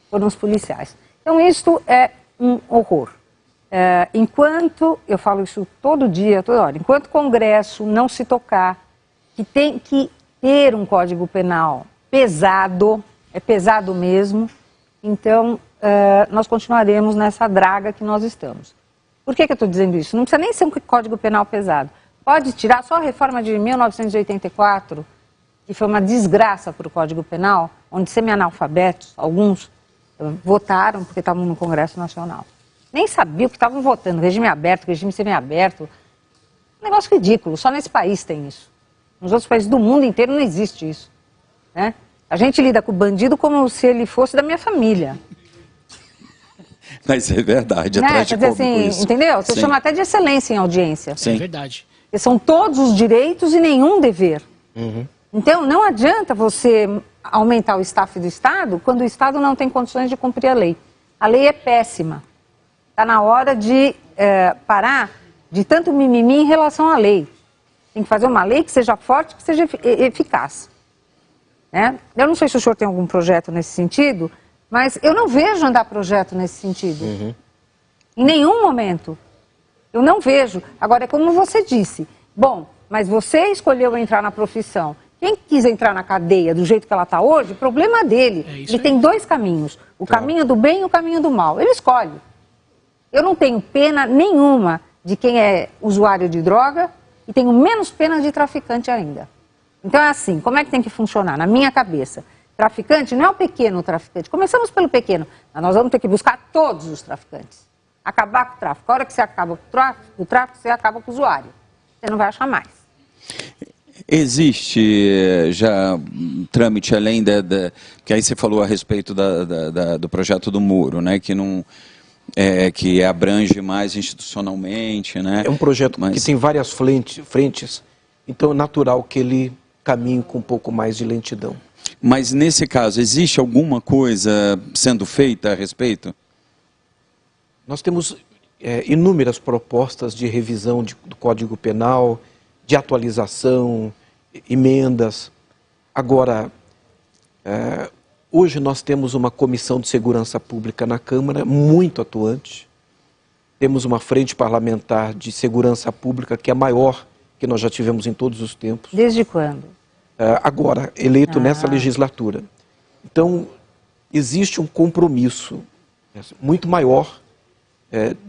foram os policiais. Então isto é um horror. Enquanto, eu falo isso todo dia, toda hora, enquanto o Congresso não se tocar, que tem que ter um Código Penal pesado, é pesado mesmo, então nós continuaremos nessa draga que nós estamos. Por que eu estou dizendo isso? Não precisa nem ser um Código Penal pesado. Pode tirar só a reforma de 1984, que foi uma desgraça para o Código Penal, onde semi-analfabetos, alguns, votaram porque estavam no Congresso Nacional. Nem sabiam o que estavam votando, regime aberto, regime semi-aberto. Um negócio ridículo, só nesse país tem isso. Nos outros países do mundo inteiro não existe isso, né? A gente lida com o bandido como se ele fosse da minha família. Mas é verdade, atrás de assim, isso. Entendeu? Você chama até de excelência em audiência. Sim. É verdade. Porque são todos os direitos e nenhum dever. Uhum. Então, não adianta você aumentar o staff do Estado quando o Estado não tem condições de cumprir a lei. A lei é péssima. Está na hora de parar de tanto mimimi em relação à lei. Tem que fazer uma lei que seja forte, que seja eficaz. Eu não sei se o senhor tem algum projeto nesse sentido, mas eu não vejo andar projeto nesse sentido. Uhum. Em nenhum momento. Eu não vejo. Agora, é como você disse. Bom, mas você escolheu entrar na profissão. Quem quis entrar na cadeia do jeito que ela está hoje, problema dele. Ele tem dois caminhos. O caminho do bem e o caminho do mal. Ele escolhe. Eu não tenho pena nenhuma de quem é usuário de droga e tenho menos pena de traficante ainda. Então é assim, como é que tem que funcionar? Na minha cabeça, traficante não é o pequeno traficante. Começamos pelo pequeno, mas nós vamos ter que buscar todos os traficantes. Acabar com o tráfico. A hora que você acaba com o tráfico, você acaba com o usuário. Você não vai achar mais. Existe já um trâmite além que aí você falou a respeito do projeto do muro, né? Que não... que abrange mais institucionalmente, né? É um projeto que tem várias frentes, então é natural que ele caminhe com um pouco mais de lentidão. Mas nesse caso, existe alguma coisa sendo feita a respeito? Nós temos inúmeras propostas de revisão do Código Penal, de atualização, emendas. Agora, Hoje nós temos uma comissão de segurança pública na Câmara muito atuante. Temos uma frente parlamentar de segurança pública que é a maior que nós já tivemos em todos os tempos. Desde quando? Agora, eleito nessa legislatura. Então, existe um compromisso muito maior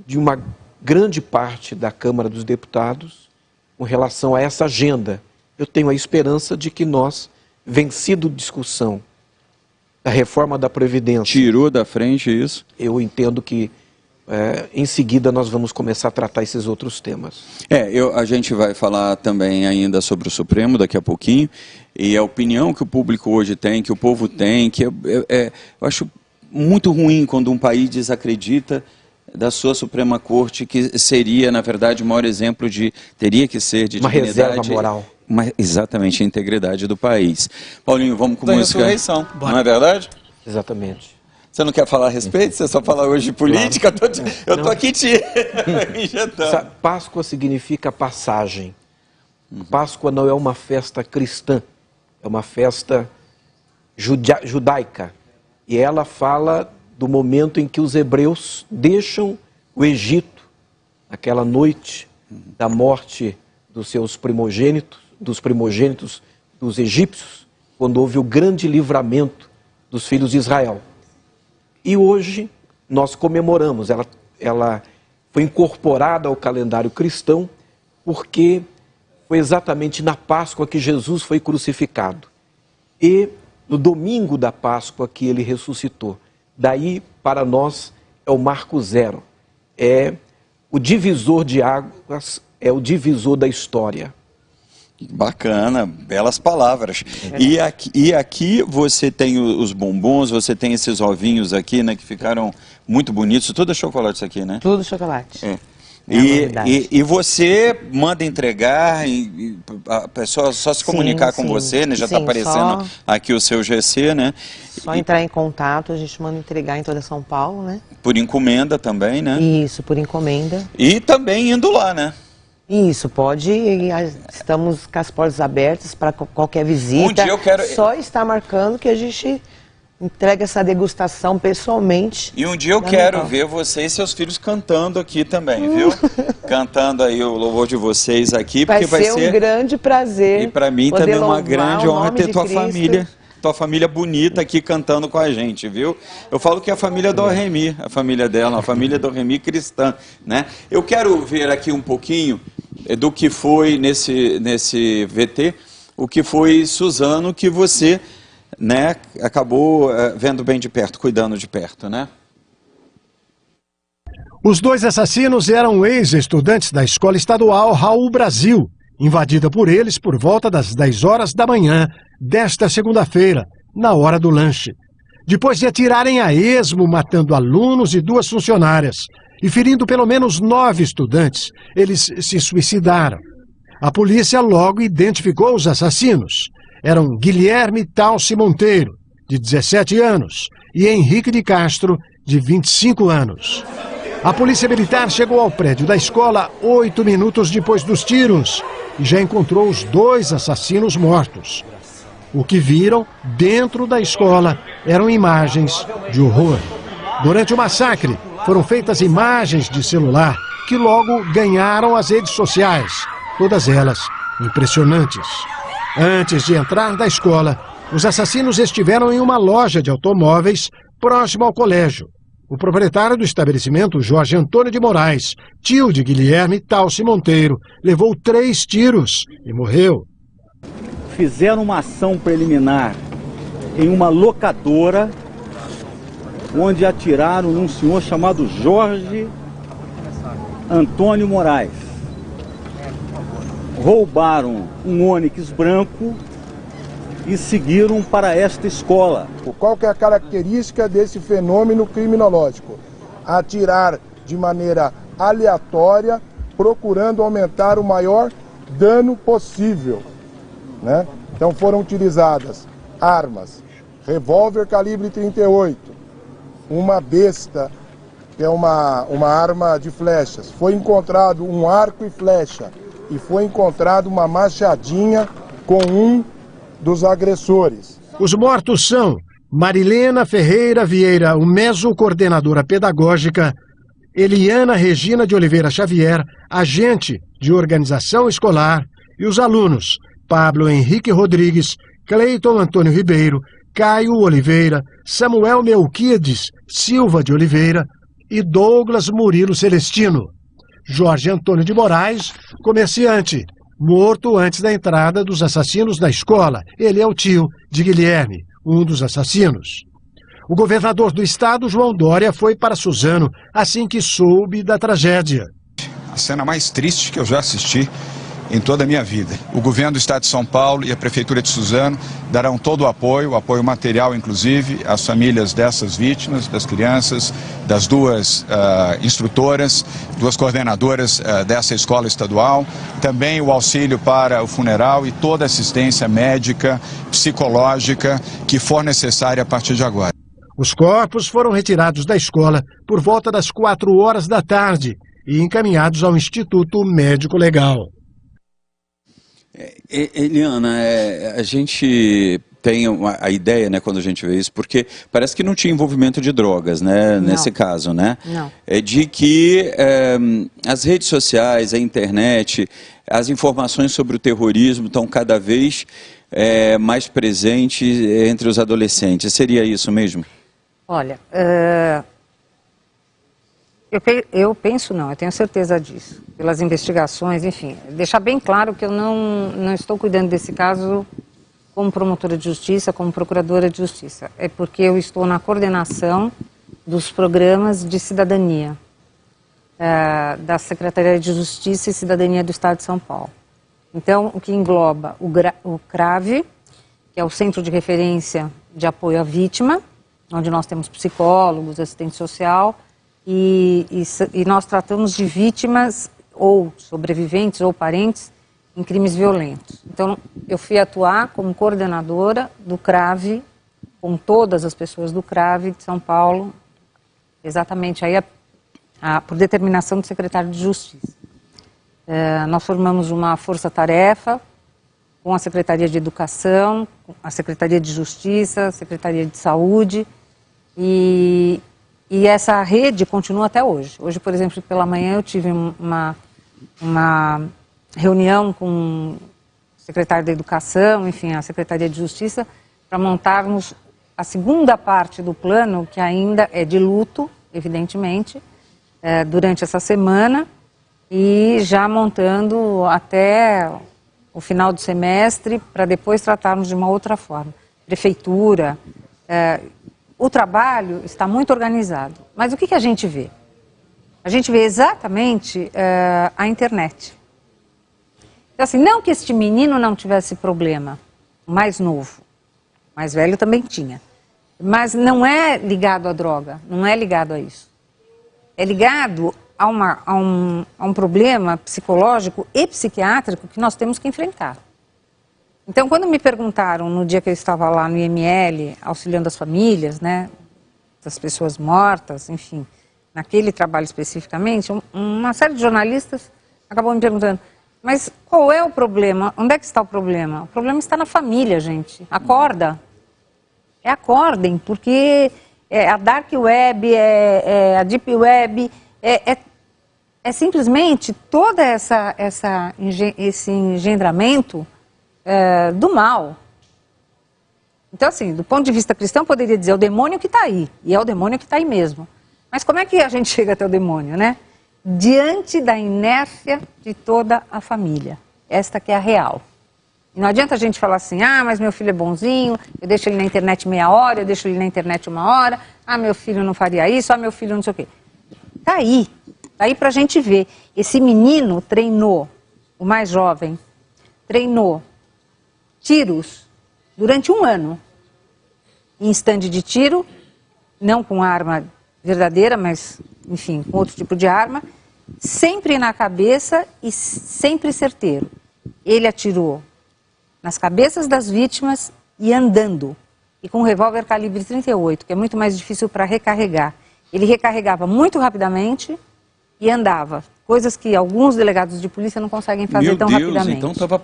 de uma grande parte da Câmara dos Deputados com relação a essa agenda. Eu tenho a esperança de que nós, vencido discussão da reforma da Previdência... Tirou da frente isso? Eu entendo que em seguida nós vamos começar a tratar esses outros temas. A gente vai falar também ainda sobre o Supremo daqui a pouquinho, e a opinião que o público hoje tem, que o povo tem, que eu acho muito ruim quando um país desacredita da sua Suprema Corte, que seria, na verdade, o maior exemplo teria que ser de uma dignidade, reserva moral. Exatamente, a integridade do país. Paulinho, vamos com música. Ressurreição. Não é verdade? Exatamente. Você não quer falar a respeito? Você só fala hoje de política? Claro. Eu tô aqui te injetando. Páscoa significa passagem. Páscoa não é uma festa cristã, é uma festa judaica. E ela fala do momento em que os hebreus deixam o Egito, naquela noite da morte dos seus primogênitos, dos egípcios, quando houve o grande livramento dos filhos de Israel. E hoje nós comemoramos, ela foi incorporada ao calendário cristão, porque foi exatamente na Páscoa que Jesus foi crucificado. E no domingo da Páscoa que ele ressuscitou. Daí, para nós, é o marco zero. É o divisor de águas, é o divisor da história. Bacana, belas palavras. E aqui você tem os bombons, você tem esses ovinhos aqui, né, que ficaram muito bonitos. Tudo é chocolate isso aqui, né? Tudo chocolate. E você manda entregar, a pessoa só se comunicar com você, né? Já está aparecendo aqui o seu GC, né? Só entrar em contato, a gente manda entregar em toda São Paulo, né? Por encomenda também, né? Isso, por encomenda. E também indo lá, né? Isso, pode. Estamos com as portas abertas para qualquer visita. Um dia eu quero... Só está marcando que a gente entrega essa degustação pessoalmente. E um dia eu quero ver você e seus filhos cantando aqui também, viu? Cantando aí o louvor de vocês aqui, porque vai ser um grande prazer. E para mim também uma grande honra ter tua família bonita aqui cantando com a gente, viu? Eu falo que é a família do Remy, a família dela, a família do Remy cristã, né? Eu quero ver aqui um pouquinho do que foi nesse VT, o que foi Suzano, que você, né, acabou vendo bem de perto, cuidando de perto, né? Os dois assassinos eram ex-estudantes da Escola Estadual Raul Brasil, invadida por eles por volta das 10 horas da manhã desta segunda-feira, na hora do lanche. Depois de atirarem a esmo, matando alunos e 2 funcionárias, e ferindo pelo menos 9 estudantes, eles se suicidaram. A polícia logo identificou os assassinos. Eram Guilherme Talci Monteiro, de 17 anos, e Henrique de Castro, de 25 anos. A polícia militar chegou ao prédio da escola 8 minutos depois dos tiros e já encontrou os 2 assassinos mortos. O que viram dentro da escola eram imagens de horror. Durante o massacre, foram feitas imagens de celular que logo ganharam as redes sociais, todas elas impressionantes. Antes de entrar da escola, os assassinos estiveram em uma loja de automóveis próximo ao colégio. O proprietário do estabelecimento, Jorge Antônio de Moraes, tio de Guilherme Talci Monteiro, levou 3 tiros e morreu. Fizeram uma ação preliminar em uma locadora, onde atiraram num senhor chamado Jorge Antônio Moraes. Roubaram um Onix branco e seguiram para esta escola. Qual que é a característica desse fenômeno criminológico? Atirar de maneira aleatória, procurando aumentar o maior dano possível, né? Então foram utilizadas armas, revólver calibre 38, uma besta, que é uma arma de flechas. Foi encontrado um arco e flecha e foi encontrado uma machadinha com um dos agressores. Os mortos são Marilena Ferreira Vieira, o meso-coordenadora pedagógica, Eliana Regina de Oliveira Xavier, agente de organização escolar, e os alunos Pablo Henrique Rodrigues, Cleiton Antônio Ribeiro, Caio Oliveira, Samuel Melquiades Silva de Oliveira e Douglas Murilo Celestino. Jorge Antônio de Moraes, comerciante, morto antes da entrada dos assassinos na escola. Ele é o tio de Guilherme, um dos assassinos. O governador do estado, João Dória, foi para Suzano assim que soube da tragédia. A cena mais triste que eu já assisti em toda a minha vida. O governo do estado de São Paulo e a prefeitura de Suzano darão todo o apoio material inclusive, às famílias dessas vítimas, das crianças, das duas instrutoras, duas coordenadoras dessa escola estadual, também o auxílio para o funeral e toda a assistência médica, psicológica que for necessária a partir de agora. Os corpos foram retirados da escola por volta das 4 horas da tarde e encaminhados ao Instituto Médico Legal. Eliana, a gente tem a ideia, né, quando a gente vê isso, porque parece que não tinha envolvimento de drogas, né, nesse caso, né? Não. É de que as redes sociais, a internet, as informações sobre o terrorismo estão cada vez mais presentes entre os adolescentes. Seria isso mesmo? Olha, eu penso não, eu tenho certeza disso, pelas investigações, enfim. Deixar bem claro que eu não estou cuidando desse caso como promotora de justiça, como procuradora de justiça. É porque eu estou na coordenação dos programas de cidadania da Secretaria de Justiça e Cidadania do Estado de São Paulo. Então, o que engloba o CRAVE, que é o Centro de Referência de Apoio à Vítima, onde nós temos psicólogos, assistente social, e nós tratamos de vítimas ou sobreviventes ou parentes em crimes violentos. Então, eu fui atuar como coordenadora do CRAVE, com todas as pessoas do CRAVE de São Paulo, exatamente aí por determinação do secretário de Justiça. Nós formamos uma força-tarefa com a Secretaria de Educação, a Secretaria de Justiça, a Secretaria de Saúde, e essa rede continua até hoje. Hoje, por exemplo, pela manhã eu tive uma reunião com o secretário da Educação, enfim, a Secretaria de Justiça, para montarmos a segunda parte do plano, que ainda é de luto, evidentemente, durante essa semana, e já montando até o final do semestre, para depois tratarmos de uma outra forma. Prefeitura, o trabalho está muito organizado. Mas o que a gente vê? A gente vê exatamente a internet. Então, assim, não que este menino não tivesse problema, o mais novo, o mais velho também tinha, mas não é ligado à droga, não é ligado a isso. É ligado a um problema psicológico e psiquiátrico que nós temos que enfrentar. Então, quando me perguntaram, no dia que eu estava lá no IML, auxiliando as famílias, né, das pessoas mortas, enfim, naquele trabalho especificamente, uma série de jornalistas acabou me perguntando, mas qual é o problema? Onde é que está o problema? O problema está na família, gente. Acorda. Acordem, porque a dark web, a deep web, é simplesmente todo esse engendramento do mal. Então, assim, do ponto de vista cristão, eu poderia dizer, é o demônio que está aí, e é o demônio que está aí mesmo. Mas como é que a gente chega até o demônio, né? Diante da inércia de toda a família. Esta que é a real. E não adianta a gente falar assim, mas meu filho é bonzinho, eu deixo ele na internet meia hora, eu deixo ele na internet 1 hora, meu filho não faria isso, meu filho não sei o quê. Tá aí pra gente ver. Esse menino treinou, o mais jovem, treinou tiros durante 1 ano, em stand de tiro, não com arma verdadeira, mas, enfim, com outro tipo de arma, sempre na cabeça e sempre certeiro. Ele atirou nas cabeças das vítimas e andando, e com um revólver calibre 38, que é muito mais difícil para recarregar. Ele recarregava muito rapidamente e andava, coisas que alguns delegados de polícia não conseguem fazer tão rapidamente. Então estava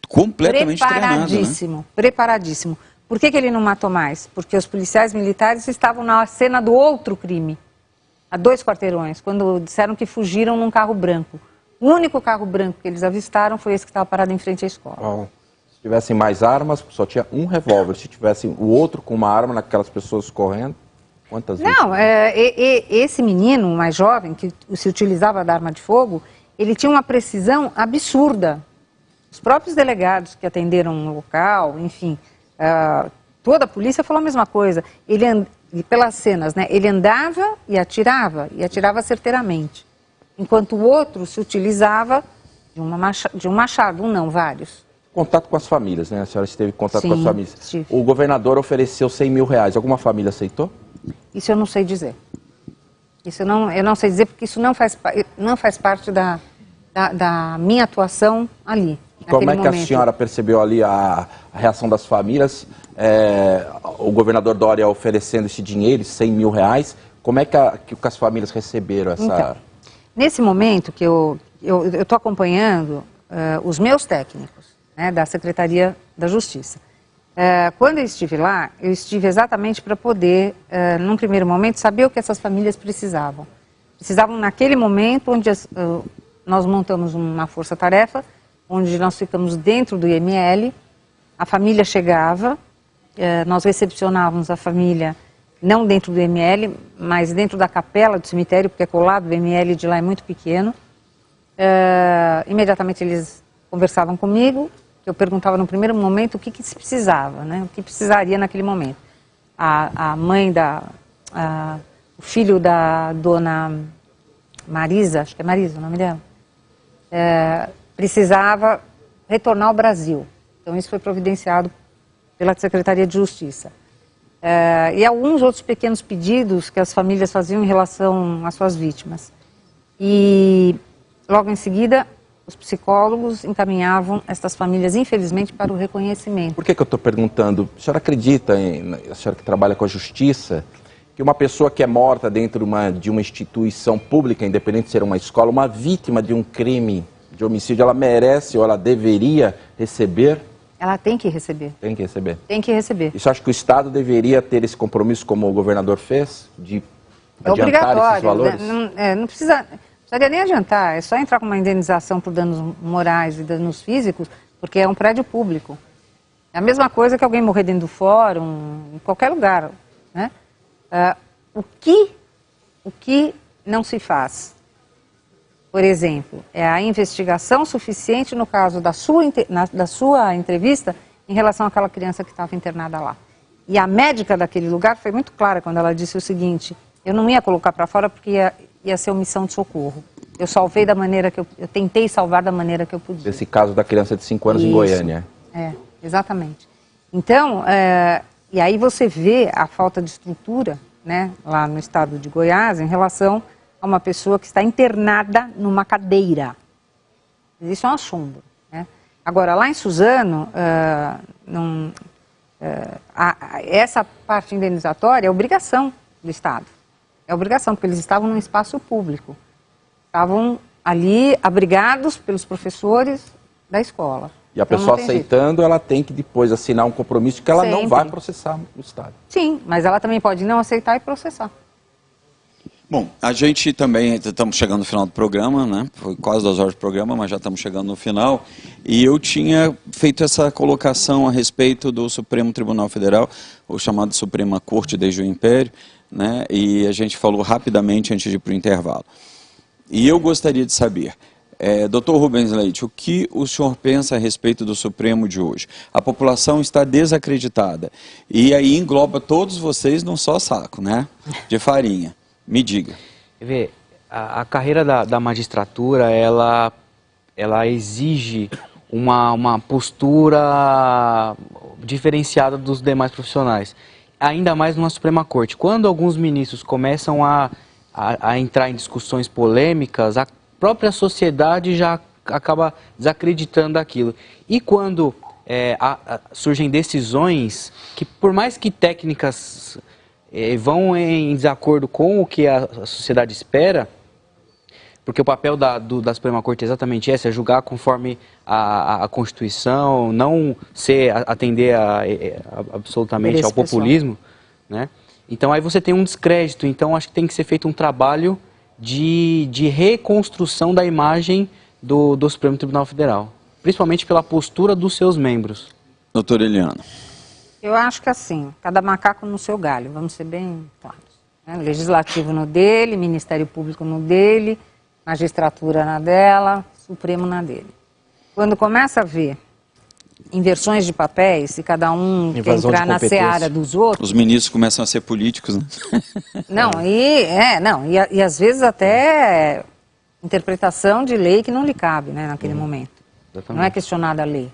completamente treinado, né? Preparadíssimo. Por que ele não matou mais? Porque os policiais militares estavam na cena do outro crime, a 2 quarteirões, quando disseram que fugiram num carro branco. O único carro branco que eles avistaram foi esse que estava parado em frente à escola. Bom, se tivessem mais armas, só tinha um revólver. Se tivessem o outro com uma arma, naquelas pessoas correndo, quantas vezes? Não, esse menino mais jovem, que se utilizava da arma de fogo, ele tinha uma precisão absurda. Os próprios delegados que atenderam no local, enfim, toda a polícia falou a mesma coisa. Pelas cenas, né, ele andava e atirava certeiramente. Enquanto o outro se utilizava de um machado, vários. Contato com as famílias, né? A senhora esteve em contato com as famílias. Estive. O governador ofereceu 100 mil reais. Alguma família aceitou? Isso eu não sei dizer. Eu não sei dizer porque isso não faz parte da minha atuação ali. E como é que a senhora percebeu ali a reação das famílias? O governador Dória oferecendo esse dinheiro, 100 mil reais. Como é que as famílias receberam essa... Então, nesse momento que eu estou acompanhando os meus técnicos, né, da Secretaria da Justiça. Quando eu estive lá, eu estive exatamente para poder, num primeiro momento, saber o que essas famílias precisavam. Precisavam naquele momento onde nós montamos uma força-tarefa, onde nós ficamos dentro do IML, a família chegava, nós recepcionávamos a família não dentro do IML, mas dentro da capela do cemitério, porque é colado, o IML de lá é muito pequeno. Imediatamente eles conversavam comigo, eu perguntava no primeiro momento o que se precisava, né? O que precisaria naquele momento. A mãe o filho da dona Marisa, acho que é Marisa o nome dela, precisava retornar ao Brasil. Então isso foi providenciado pela Secretaria de Justiça. E alguns outros pequenos pedidos que as famílias faziam em relação às suas vítimas. E logo em seguida, os psicólogos encaminhavam estas famílias, infelizmente, para o reconhecimento. Por que eu estou perguntando? A senhora acredita, a senhora que trabalha com a justiça, que uma pessoa que é morta dentro de uma instituição pública, independente de ser uma escola, uma vítima de um crime de homicídio, ela merece ou ela deveria receber? Ela tem que receber. Tem que receber? Tem que receber. E você acha que o Estado deveria ter esse compromisso, como o governador fez, de adiantar esses valores? Não precisaria nem adiantar, é só entrar com uma indenização por danos morais e danos físicos, porque é um prédio público. É a mesma coisa que alguém morrer dentro do fórum, em qualquer lugar, né? O que não se faz, por exemplo, é a investigação suficiente no caso da sua entrevista em relação àquela criança que estava internada lá. E a médica daquele lugar foi muito clara quando ela disse o seguinte: eu não ia colocar para fora porque ia ser omissão de socorro. Eu salvei da maneira que eu tentei salvar da maneira que eu podia. Esse caso da criança de 5 anos em Goiânia. Exatamente. Então, e aí você vê a falta de estrutura, né, lá no estado de Goiás em relação a uma pessoa que está internada numa cadeira. Isso é um assombro, né? Agora, lá em Suzano, essa parte indenizatória é obrigação do Estado. É obrigação, porque eles estavam num espaço público. Estavam ali abrigados pelos professores da escola. E a pessoa aceitando, ela tem que depois assinar um compromisso que ela não vai processar o Estado. Sim, mas ela também pode não aceitar e processar. Bom, a gente também, estamos chegando no final do programa, né? Foi quase 2 horas de programa, mas já estamos chegando no final. E eu tinha feito essa colocação a respeito do Supremo Tribunal Federal, o chamado Suprema Corte desde o Império, né? E a gente falou rapidamente antes de ir para o intervalo. E eu gostaria de saber, Dr. Rubens Leite, o que o senhor pensa a respeito do Supremo de hoje? A população está desacreditada. E aí engloba todos vocês num só saco, né? De farinha. Me diga. Vê, a carreira da magistratura, ela exige uma postura diferenciada dos demais profissionais. Ainda mais numa Suprema Corte. Quando alguns ministros começam a entrar em discussões polêmicas, a própria sociedade já acaba desacreditando aquilo. E quando surgem decisões que, por mais que técnicas vão em desacordo com o que a sociedade espera, Porque o papel da Suprema Corte é exatamente esse, é julgar conforme a Constituição, não atender absolutamente ao populismo, né? Então aí você tem um descrédito, então acho que tem que ser feito um trabalho de reconstrução da imagem do Supremo Tribunal Federal, principalmente pela postura dos seus membros. Doutora Eliana. Eu acho que assim, cada macaco no seu galho, vamos ser bem claros. Né? Legislativo no dele, Ministério Público no dele, magistratura na dela, Supremo na dele. Quando começa a ver inversões de papéis, e cada um quer entrar na seara dos outros... Os ministros começam a ser políticos, né? E às vezes até interpretação de lei que não lhe cabe, né, naquele momento. Exatamente. Não é questionada a lei.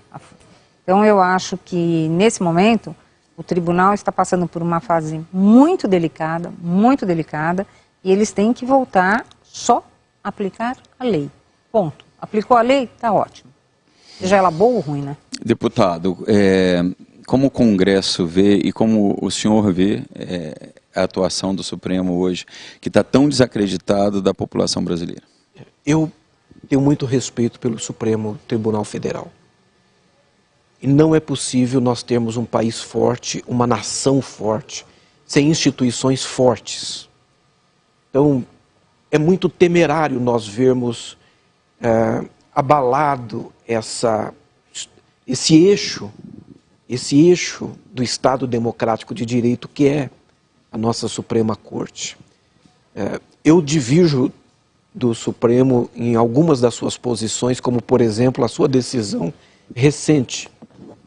Então eu acho que nesse momento o tribunal está passando por uma fase muito delicada, e eles têm que voltar só a aplicar a lei. Ponto. Aplicou a lei, está ótimo. Seja ela boa ou ruim, né? Deputado, como o Congresso vê e como o senhor vê a atuação do Supremo hoje, que está tão desacreditado da população brasileira? Eu tenho muito respeito pelo Supremo Tribunal Federal. E não é possível nós termos um país forte, uma nação forte, sem instituições fortes. Então, é muito temerário nós vermos abalado esse eixo do Estado Democrático de Direito que é a nossa Suprema Corte. Eu divirjo do Supremo em algumas das suas posições, como por exemplo a sua decisão recente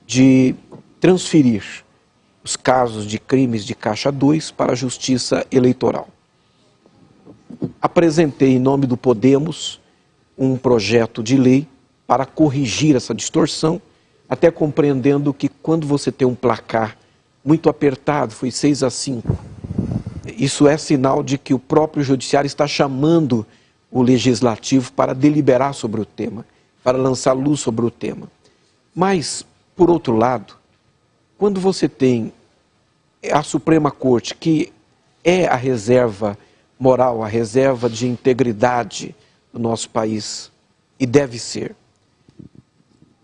de transferir os casos de crimes de Caixa 2 para a Justiça Eleitoral. Apresentei em nome do Podemos um projeto de lei para corrigir essa distorção, até compreendendo que quando você tem um placar muito apertado, foi 6-5, isso é sinal de que o próprio Judiciário está chamando o Legislativo para deliberar sobre o tema, para lançar luz sobre o tema. Mas, por outro lado, quando você tem a Suprema Corte, que é a reserva moral, a reserva de integridade do nosso país, e deve ser,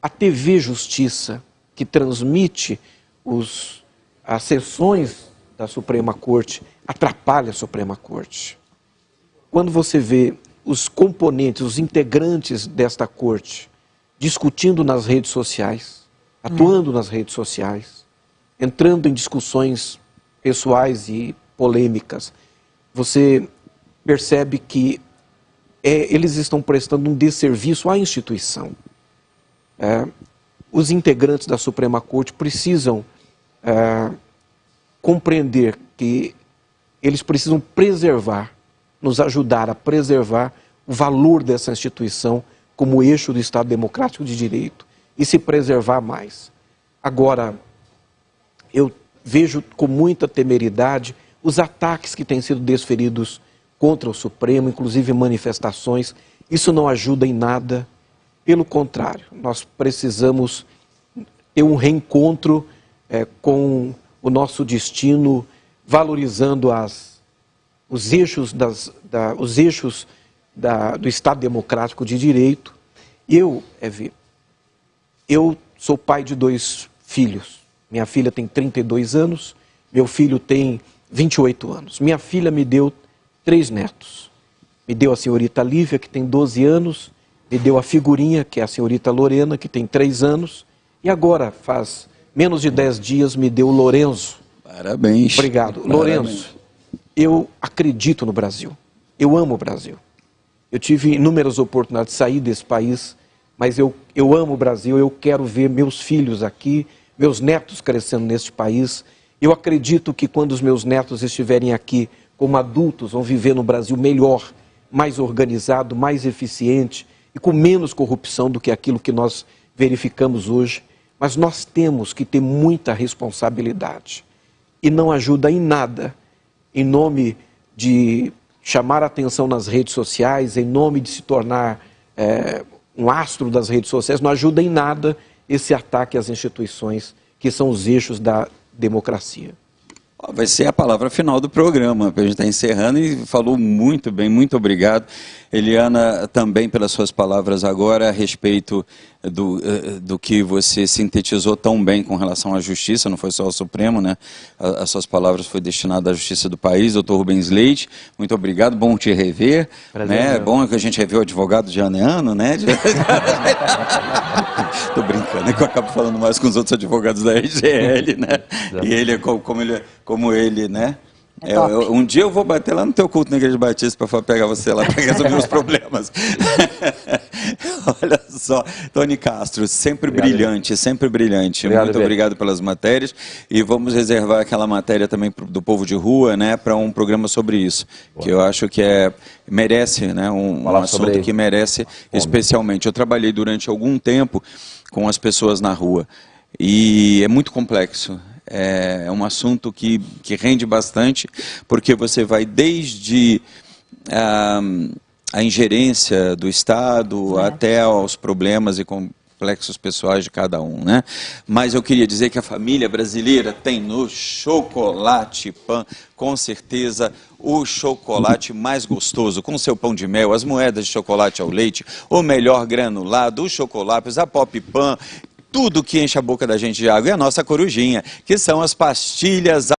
a TV Justiça, que transmite as sessões da Suprema Corte, atrapalha a Suprema Corte. Quando você vê os componentes, os integrantes desta Corte, discutindo nas redes sociais, atuando nas redes sociais, entrando em discussões pessoais e polêmicas, você percebe que eles estão prestando um desserviço à instituição. Os integrantes da Suprema Corte precisam compreender que eles precisam preservar, nos ajudar a preservar o valor dessa instituição como eixo do Estado Democrático de Direito e se preservar mais. Agora, eu vejo com muita temeridade os ataques que têm sido desferidos contra o Supremo, inclusive manifestações. Isso não ajuda em nada, pelo contrário, nós precisamos ter um reencontro com o nosso destino, valorizando os eixos do Estado Democrático de Direito. Eu sou pai de 2 filhos. Minha filha tem 32 anos, meu filho tem 28 anos. Minha filha me deu 3 netos. Me deu a senhorita Lívia, que tem 12 anos, me deu a figurinha, que é a senhorita Lorena, que tem 3 anos, e agora, faz menos de 10 dias, me deu o Lorenzo. Parabéns. Obrigado. Parabéns. Lorenzo, eu acredito no Brasil. Eu amo o Brasil. Eu tive inúmeras oportunidades de sair desse país, mas eu amo o Brasil, eu quero ver meus filhos aqui, meus netos crescendo neste país. Eu acredito que quando os meus netos estiverem aqui como adultos, vão viver no Brasil melhor, mais organizado, mais eficiente e com menos corrupção do que aquilo que nós verificamos hoje. Mas nós temos que ter muita responsabilidade. E não ajuda em nada, em nome de chamar a atenção nas redes sociais, em nome de se tornar um astro das redes sociais, não ajuda em nada esse ataque às instituições que são os eixos da democracia. Vai ser a palavra final do programa, a gente está encerrando e falou muito bem, muito obrigado. Eliana, também pelas suas palavras agora a respeito do que você sintetizou tão bem com relação à justiça, não foi só ao Supremo, né? As suas palavras foi destinada à justiça do país. Doutor Rubens Leite, muito obrigado, bom te rever. Prazer, né? É bom que a gente revê o advogado de ano em ano, né? Tô brincando, é que eu acabo falando mais com os outros advogados da RGL, né? E ele, como ele, né? Um dia eu vou bater lá no teu culto na Igreja Batista para pegar você lá para resolver os problemas. Olha só, Tony Castro, sempre Obrigado, brilhante, sempre brilhante. Obrigado, muito obrigado pelas matérias e vamos reservar aquela matéria também do povo de rua, né, para um programa sobre isso, que eu acho que merece, né, um assunto que merece especialmente. Eu trabalhei durante algum tempo com as pessoas na rua e é muito complexo. É um assunto que rende bastante, porque você vai desde a ingerência do Estado até aos problemas e complexos pessoais de cada um, né? Mas eu queria dizer que a família brasileira tem no Chocolate Pão, com certeza, o chocolate mais gostoso, com seu pão de mel, as moedas de chocolate ao leite, o melhor granulado, os chocolates, a Pop Pan, tudo que enche a boca da gente de água, e a nossa corujinha, que são as pastilhas